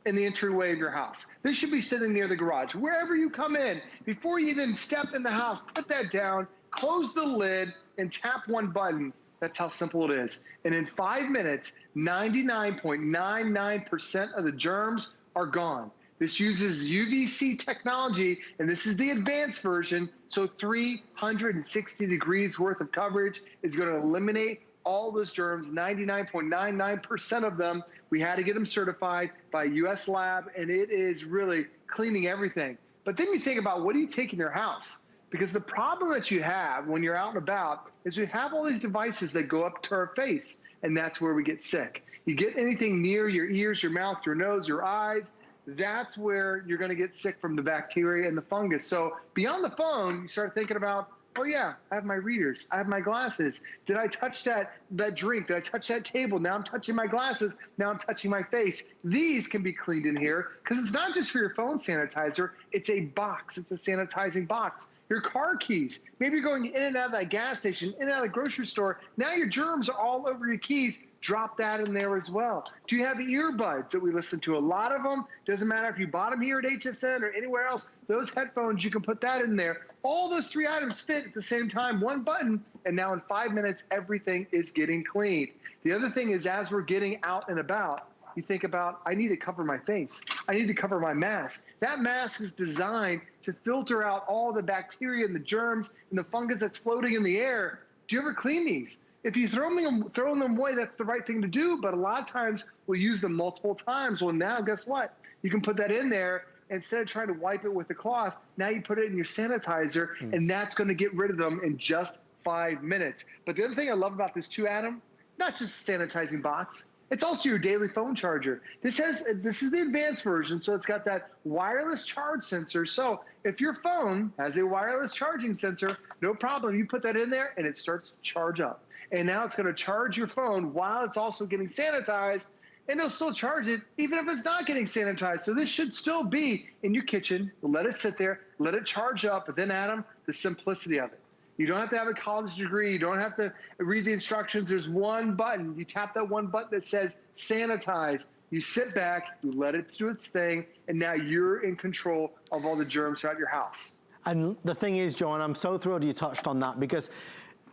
in the entryway of your house. This should be sitting near the garage. Wherever you come in, before you even step in the house, put that down, close the lid, and tap one button. That's how simple it is. And in 5 minutes, 99.99% of the germs are gone. This uses UVC technology, and this is the advanced version, so 360 degrees worth of coverage is going to eliminate all those germs, 99.99% of them. We had to get them certified by a U.S. lab, and it is really cleaning everything. But then you think about, what do you take in your house? Because the problem that you have when you're out and about is we have all these devices that go up to our face, and that's where we get sick. You get anything near your ears, your mouth, your nose, your eyes, that's where you're going to get sick from the bacteria and the fungus. So beyond the phone, you start thinking about, oh yeah, I have my readers, I have my glasses. Did I touch that drink? Did I touch that table? Now I'm touching my glasses. Now I'm touching my face. These can be cleaned in here because it's not just for your phone sanitizer. It's a box. It's a sanitizing box. Your car keys. Maybe you're going in and out of that gas station, in and out of the grocery store. Now your germs are all over your keys. Drop that in there as well. Do you have earbuds that we listen to? A lot of them. Doesn't matter if you bought them here at HSN or anywhere else. Those headphones, you can put that in there. All those 3 items fit at the same time. One button, and now in 5 minutes, everything is getting cleaned. The other thing is, as we're getting out and about, you think about, I need to cover my face. I need to cover my mask. That mask is designed to filter out all the bacteria and the germs and the fungus that's floating in the air. Do you ever clean these? If you throw them away, that's the right thing to do, but a lot of times we'll use them multiple times. Well, now guess what? You can put that in there. Instead of trying to wipe it with a cloth, now you put it in your sanitizer, and that's going to get rid of them in just 5 minutes. But the other thing I love about this too, Adam, not just a sanitizing box, it's also your daily phone charger. This is the advanced version, so it's got that wireless charge sensor. So if your phone has a wireless charging sensor, no problem. You put that in there, and it starts to charge up. And now it's going to charge your phone while it's also getting sanitized, and it'll still charge it even if it's not getting sanitized. So this should still be in your kitchen. Let it sit there, let it charge up. But then, Adam, the simplicity of it. You don't have to have a college degree. You don't have to read the instructions. There's one button. You tap that one button that says sanitize. You sit back, you let it do its thing, and now you're in control of all the germs throughout your house. And the thing is, Joe, and I'm so thrilled you touched on that, because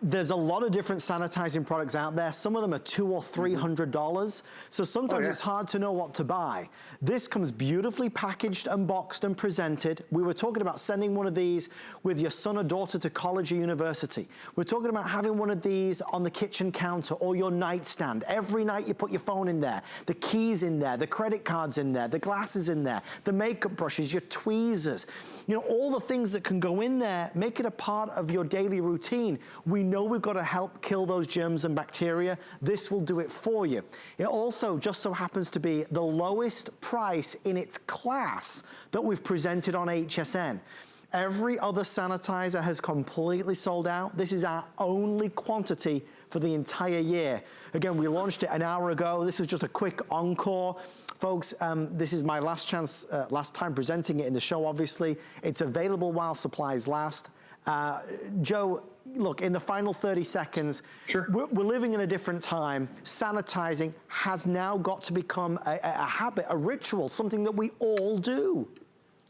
There's a lot of different sanitizing products out there. Some of them are $200 or $300. So sometimes it's hard to know what to buy. This comes beautifully packaged and boxed and presented. We were talking about sending one of these with your son or daughter to college or university. We're talking about having one of these on the kitchen counter or your nightstand. Every night you put your phone in there, the keys in there, the credit cards in there, the glasses in there, the makeup brushes, your tweezers. You know, all the things that can go in there, make it a part of your daily routine. We know we've got to help kill those germs and bacteria. This will do it for you. It also just so happens to be the lowest price in its class that we've presented on HSN. Every other sanitizer has completely sold out. This is our only quantity for the entire year. Again, we launched it an hour ago. This was just a quick encore. Folks, this is my last chance, last time presenting it in the show, obviously. It's available while supplies last. Joe, look, in the final 30 seconds, we're living in a different time. Sanitizing has now got to become a habit, a ritual, something that we all do.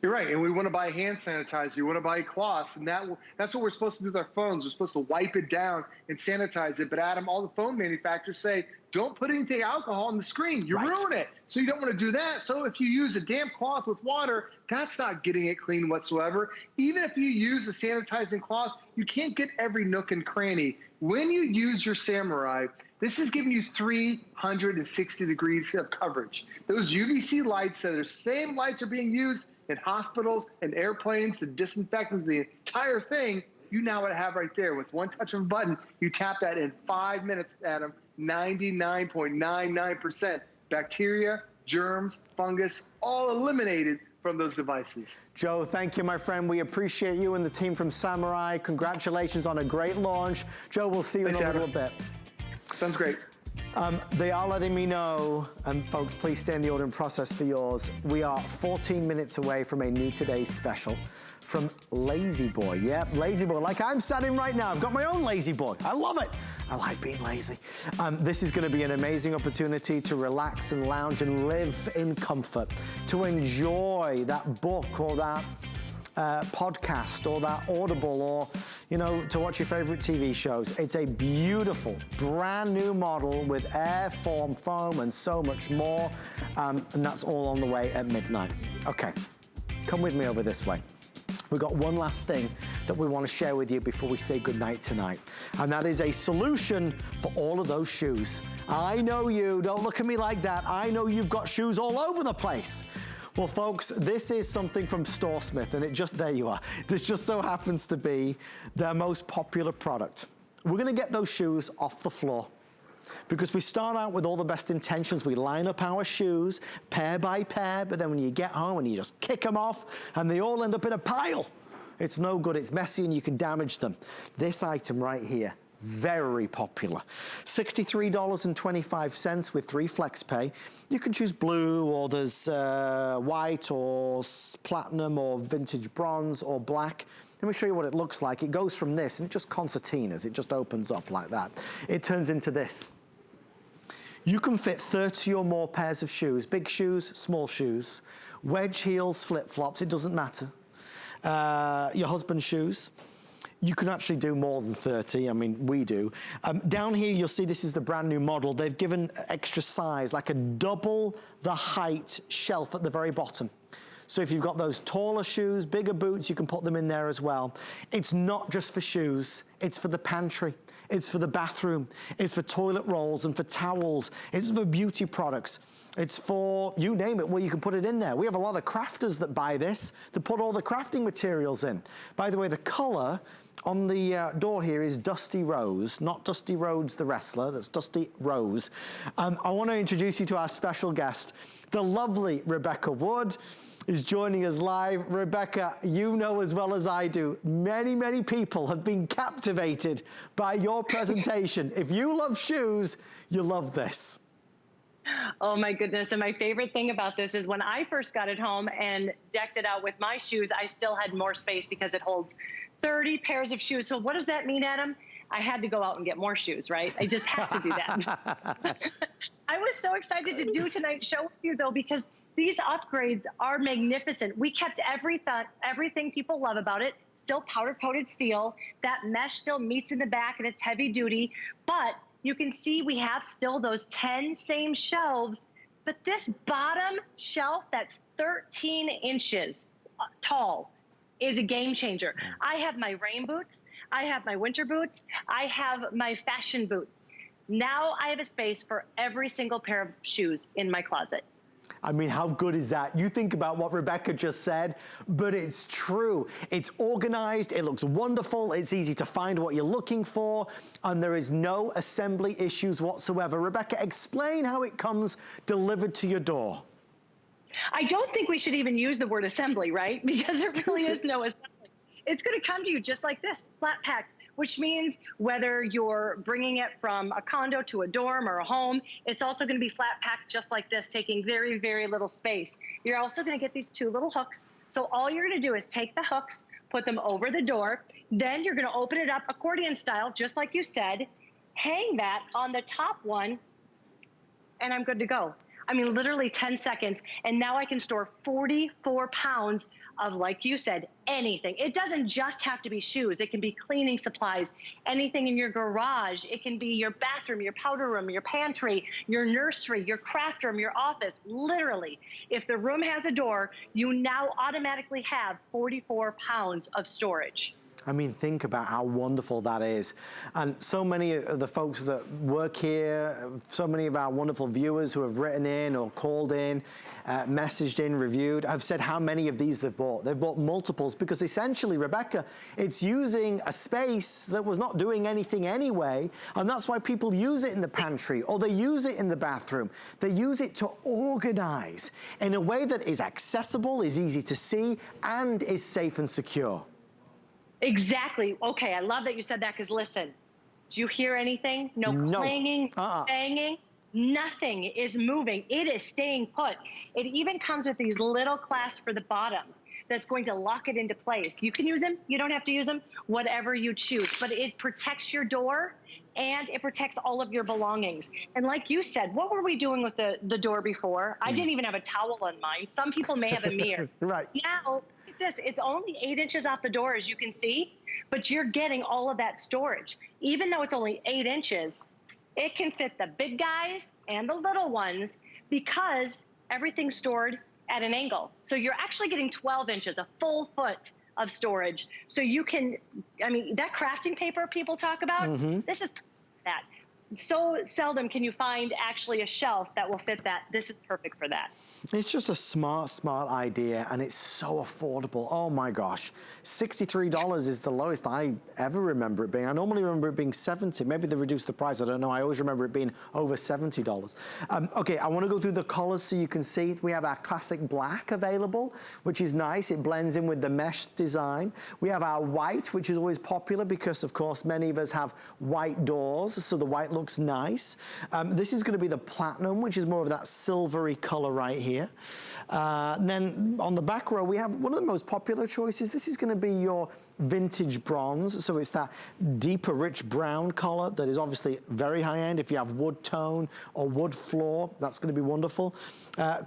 You're right, and we want to buy hand sanitizer. You want to buy cloths, and that's what we're supposed to do with our phones. We're supposed to wipe it down and sanitize it. But Adam, all the phone manufacturers say, don't put anything alcohol on the screen. You ruin it. So you don't want to do that. So if you use a damp cloth with water, that's not getting it clean whatsoever. Even if you use a sanitizing cloth, you can't get every nook and cranny. When you use your Samurai, this is giving you 360 degrees of coverage. Those UVC lights, the same lights are being used in hospitals and airplanes to disinfect the entire thing. You now have right there with one touch of a button. You tap that in 5 minutes, Adam. 99.99% bacteria, germs, fungus, all eliminated from those devices. Joe, thank you, my friend. We appreciate you and the team from Samurai. Congratulations on a great launch. Joe, we'll see you in a little bit. Sounds great. They are letting me know, and folks, please stay in the ordering process for yours. We are 14 minutes away from a new Today's Special from Lazy Boy. Yep, Lazy Boy, like I'm sat in right now. I've got my own Lazy Boy. I love it. I like being lazy. This is going to be an amazing opportunity to relax and lounge and live in comfort, to enjoy that book or that podcast or that Audible, or, you know, to watch your favorite TV shows. It's a beautiful, brand new model with airform foam and so much more. And that's all on the way at midnight. Okay, come with me over this way. We've got one last thing that we want to share with you before we say goodnight tonight. And that is a solution for all of those shoes. I know you, don't look at me like that. I know you've got shoes all over the place. Well, folks, this is something from StoreSmith, and there you are. This just so happens to be their most popular product. We're gonna get those shoes off the floor, because we start out with all the best intentions. We line up our shoes pair by pair, but then when you get home and you just kick them off and they all end up in a pile, it's no good, it's messy, and you can damage them. This item right here, very popular. $63.25 with 3 flex pay. You can choose blue, or there's white or platinum or vintage bronze or black. Let me show you what it looks like. It goes from this, and it just concertinas. It just opens up like that. It turns into this. You can fit 30 or more pairs of shoes, big shoes, small shoes, wedge heels, flip-flops, it doesn't matter. Your husband's shoes. You can actually do more than 30, I mean, we do. Down here, you'll see this is the brand new model. They've given extra size, like a double the height shelf at the very bottom. So if you've got those taller shoes, bigger boots, you can put them in there as well. It's not just for shoes, it's for the pantry. It's for the bathroom. It's for toilet rolls and for towels. It's for beauty products. It's for, you name it, where you can put it in there. We have a lot of crafters that buy this to put all the crafting materials in. By the way, the color on the door here is Dusty Rose, not Dusty Rhodes the wrestler, that's Dusty Rose. I want to introduce you to our special guest, the lovely Rebecca Wood is joining us live. Rebecca, you know as well as I do, many, many people have been captivated by your presentation. If you love shoes, you love this. Oh my goodness, and my favorite thing about this is when I first got it home and decked it out with my shoes, I still had more space because it holds 30 pairs of shoes. So what does that mean, Adam? I had to go out and get more shoes, right? I just have to do that. I was so excited to do tonight's show with you, though, because these upgrades are magnificent. We kept everything people love about it still powder coated steel. That mesh still meets in the back and it's heavy duty, but you can see we have still those 10 same shelves, but this bottom shelf that's 13 inches tall is a game changer. I have my rain boots, I have my winter boots, I have my fashion boots. Now I have a space for every single pair of shoes in my closet. I mean, how good is that? You think about what Rebecca just said, but it's true. It's organized, it looks wonderful, it's easy to find what you're looking for, and there is no assembly issues whatsoever. Rebecca, explain how it comes delivered to your door. I don't think we should even use the word assembly, right? Because there really is no assembly. It's going to come to you just like this, flat packed, which means whether you're bringing it from a condo to a dorm or a home, it's also going to be flat packed just like this, taking very, very little space. You're also going to get these 2 little hooks. So all you're going to do is take the hooks, put them over the door, then you're going to open it up accordion style, just like you said, hang that on the top one, and I'm good to go. I mean, literally 10 seconds, and now I can store 44 pounds of, like you said, anything. It doesn't just have to be shoes. It can be cleaning supplies, anything in your garage. It can be your bathroom, your powder room, your pantry, your nursery, your craft room, your office. Literally, if the room has a door, you now automatically have 44 pounds of storage. I mean, think about how wonderful that is. And so many of the folks that work here, so many of our wonderful viewers who have written in or called in, messaged in, reviewed, have said how many of these they've bought. They've bought multiples because essentially, Rebecca, it's using a space that was not doing anything anyway, and that's why people use it in the pantry or they use it in the bathroom. They use it to organize in a way that is accessible, is easy to see, and is safe and secure. Exactly. Okay, I love that you said that because listen, do you hear anything? No clanging, banging, nothing is moving. It is staying put. It even comes with these little clasps for the bottom that's going to lock it into place. You can use them, you don't have to use them, whatever you choose, but it protects your door and it protects all of your belongings. And like you said, what were we doing with the door before? I didn't even have a towel on mine. Some people may have a mirror. Right. Now, this, it's only 8 inches off the door, as you can see, but you're getting all of that storage. Even though it's only 8 inches, it can fit the big guys and the little ones because everything's stored at an angle. So you're actually getting 12 inches, a full foot of storage. So you can, I mean, that crafting paper people talk about, this is that. So seldom can you find actually a shelf that will fit that. This is perfect for that. It's just a smart idea, and it's so affordable. Oh my gosh. $63 is the lowest I ever remember it being. I normally remember it being $70. Maybe they reduced the price, I don't know. I always remember it being over $70. Okay, I wanna go through the colors so you can see. We have our classic black available, which is nice. It blends in with the mesh design. We have our white, which is always popular because, of course, many of us have white doors, so the white looks nice. This is gonna be the platinum, which is more of that silvery color right here. And then on the back row, we have one of the most popular choices. This is gonna be your vintage bronze. So it's that deeper, rich brown color that is obviously very high end. If you have wood tone or wood floor, that's gonna be wonderful.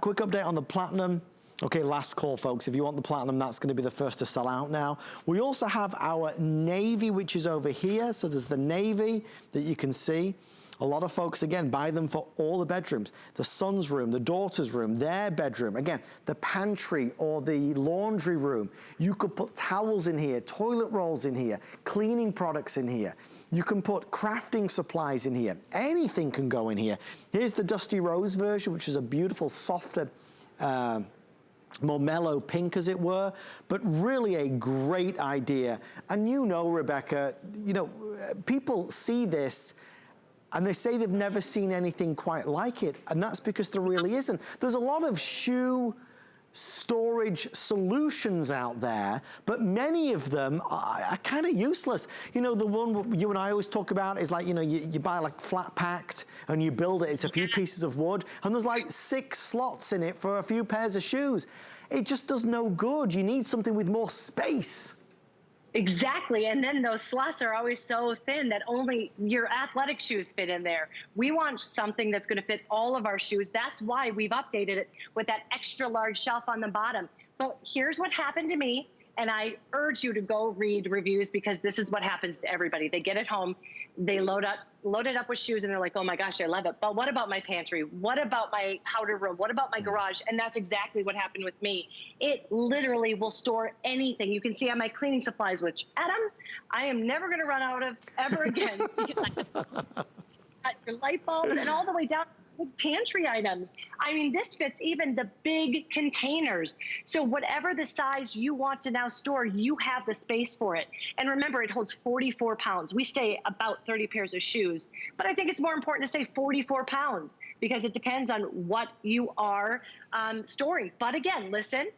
Quick update on the platinum. Okay, last call, folks. If you want the platinum, that's gonna be the first to sell out now. We also have our navy, which is over here. So there's the navy that you can see. A lot of folks, again, buy them for all the bedrooms. The son's room, the daughter's room, their bedroom. Again, the pantry or the laundry room. You could put towels in here, toilet rolls in here, cleaning products in here. You can put crafting supplies in here. Anything can go in here. Here's the Dusty Rose version, which is a beautiful, softer, more mellow pink, as it were, but really a great idea. And you know, Rebecca, you know, people see this and they say they've never seen anything quite like it, and that's because there really isn't. There's a lot of shoe storage solutions out there, but many of them are kind of useless. You know, the one you and I always talk about is like, you know, you buy like flat packed and you build it, it's a few pieces of wood, and there's like 6 slots in it for a few pairs of shoes. It just does no good. You need something with more space. Exactly, and then those slots are always so thin that only your athletic shoes fit in there. We want something that's gonna fit all of our shoes. That's why we've updated it with that extra large shelf on the bottom. But here's what happened to me. And I urge you to go read reviews, because this is what happens to everybody. They get it home, they load it up with shoes, and they're like, oh my gosh, I love it. But what about my pantry? What about my powder room? What about my garage? And that's exactly what happened with me. It literally will store anything. You can see on my cleaning supplies, which, Adam, I am never gonna run out of ever again. Because I your light bulbs and all the way down to pantry items. I mean, this fits even the big containers. So whatever the size you want to now store, you have the space for it. And remember, it holds 44 pounds. We say about 30 pairs of shoes, but I think it's more important to say 44 pounds because it depends on what you are storing. But again, listen,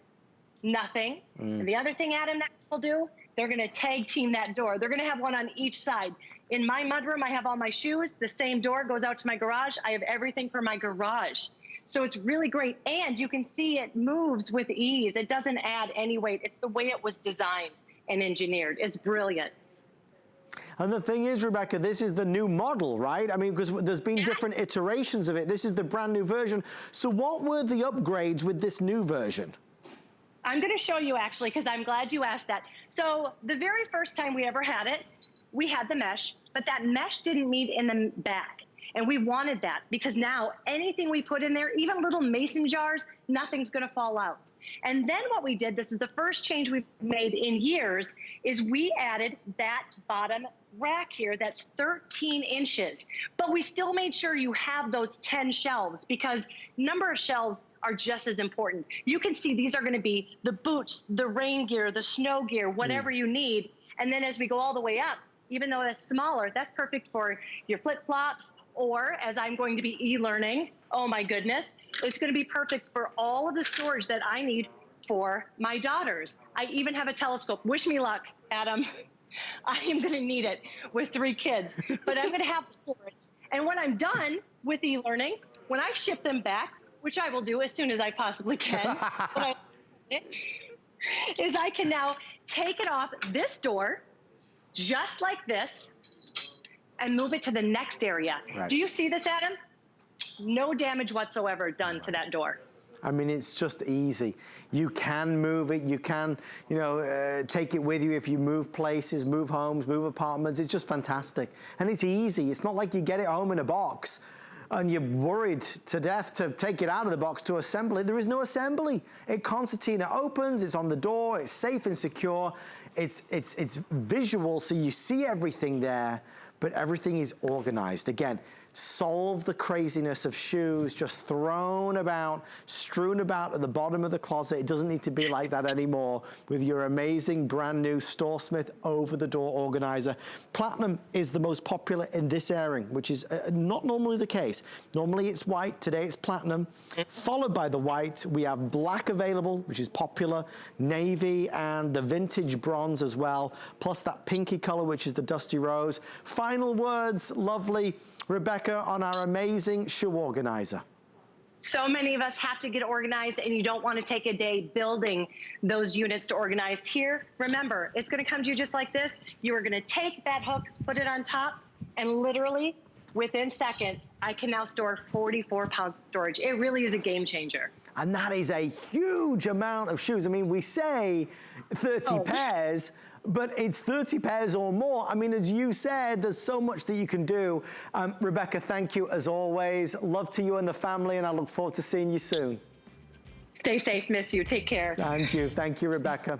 nothing. And the other thing, Adam, that will do, they're gonna tag team that door. They're gonna have one on each side. In my mudroom, I have all my shoes. The same door goes out to my garage. I have everything for my garage. So it's really great. And you can see it moves with ease. It doesn't add any weight. It's the way it was designed and engineered. It's brilliant. And the thing is, Rebecca, this is the new model, right? I mean, because there's been different iterations of it. This is the brand new version. So what were the upgrades with this new version? I'm going to show you, actually, because I'm glad you asked that. So the very first time we ever had it, we had the mesh, but that mesh didn't meet in the back. And we wanted that because now anything we put in there, even little mason jars, nothing's gonna fall out. And then what we did, this is the first change we've made in years, is we added that bottom rack here that's 13 inches. But we still made sure you have those 10 shelves because number of shelves are just as important. You can see these are gonna be the boots, the rain gear, the snow gear, whatever you need. And then as we go all the way up, even though that's smaller, that's perfect for your flip-flops, or as I'm going to be e-learning, oh my goodness, it's gonna be perfect for all of the storage that I need for my daughters. I even have a telescope. Wish me luck, Adam. I am gonna need it with 3 kids, but I'm gonna have storage. And when I'm done with e-learning, when I ship them back, which I will do as soon as I possibly can, is I can now take it off this door, just like this, and move it to the next area. Right. Do you see this, Adam? No damage whatsoever done to that door. I mean, it's just easy. You can move it. You can, take it with you if you move places, move homes, move apartments. It's just fantastic. And it's easy. It's not like you get it home in a box and you're worried to death to take it out of the box to assemble it. There is no assembly. It concertina opens, it's on the door, it's safe and secure. It's visual, so you see everything there, but everything is organized. Again, solve the craziness of shoes just thrown about, strewn about at the bottom of the closet. It doesn't need to be like that anymore with your amazing brand new StoreSmith over-the-door organizer. Platinum is the most popular in this airing, which is not normally the case. Normally it's white, today it's platinum, followed by the white. We have black available, which is popular, navy, and the vintage bronze as well, plus that pinky color, which is the dusty rose. Final words, lovely Rebecca, on our amazing shoe organizer. So many of us have to get organized and you don't want to take a day building those units to organize. Here, remember, it's going to come to you just like this. You are going to take that hook, put it on top, and literally within seconds, I can now store 44 pounds of storage. It really is a game changer. And that is a huge amount of shoes. I mean, we say 30 pairs, but it's 30 pairs or more. I mean, as you said, there's so much that you can do. Rebecca, thank you as always. Love to you and the family, and I look forward to seeing you soon. Stay safe, miss you, take care. And you, thank you, Rebecca.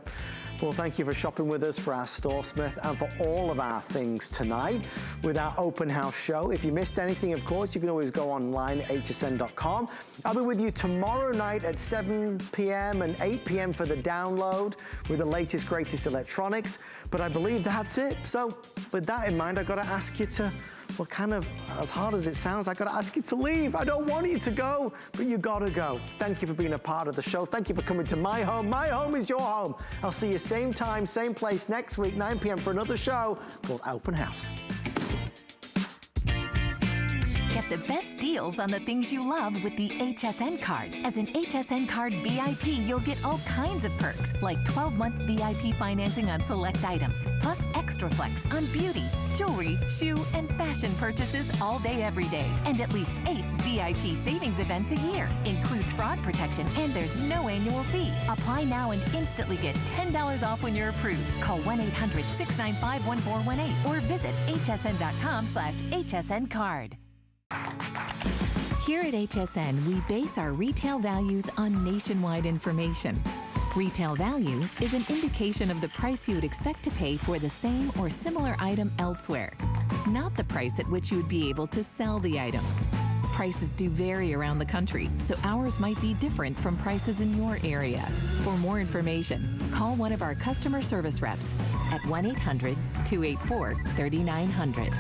Well, thank you for shopping with us for our StoreSmith and for all of our things tonight with our open house show. If you missed anything, of course, you can always go online at hsn.com. I'll be with you tomorrow night at 7 p.m. and 8 p.m. for the download with the latest, greatest electronics. But I believe that's it. So with that in mind, I've got to ask you to, well, kind of as hard as it sounds, I've got to ask you to leave. I don't want you to go, but you got to go. Thank you for being a part of the show. Thank you for coming to my home. My home is your home. I'll see you same time, same place next week, 9 p.m. for another show called Open House. Get the best deals on the things you love with the HSN card. As an HSN card VIP, you'll get all kinds of perks, like 12-month VIP financing on select items, plus extra flex on beauty, jewelry, shoe, and fashion purchases all day, every day. And at least 8 VIP savings events a year. Includes fraud protection, and there's no annual fee. Apply now and instantly get $10 off when you're approved. Call 1-800-695-1418 or visit hsn.com/HSN card. Here at HSN, we base our retail values on nationwide information. Retail value is an indication of the price you would expect to pay for the same or similar item elsewhere, not the price at which you would be able to sell the item. Prices do vary around the country, so ours might be different from prices in your area. For more information, call one of our customer service reps at 1-800-284-3900.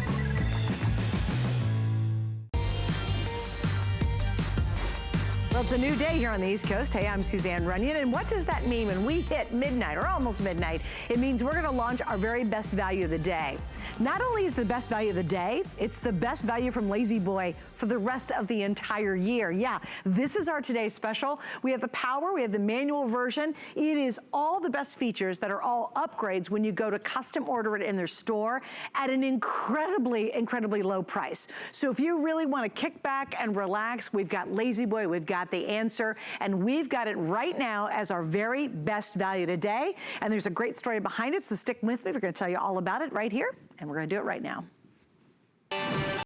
Well, it's a new day here on the East Coast. Hey, I'm Suzanne Runyon, and what does that mean when we hit midnight, or almost midnight? It means we're gonna launch our very best value of the day. Not only is the best value of the day, it's the best value from Lazy Boy for the rest of the entire year. Yeah, this is our today's special. We have the power, we have the manual version. It is all the best features that are all upgrades when you go to custom order it in their store at an incredibly, incredibly low price. So if you really wanna kick back and relax, we've got Lazy Boy, we've got the answer, and we've got it right now as our very best value today. And there's a great story behind it, so stick with me. We're gonna tell you all about it right here, and we're gonna do it right now.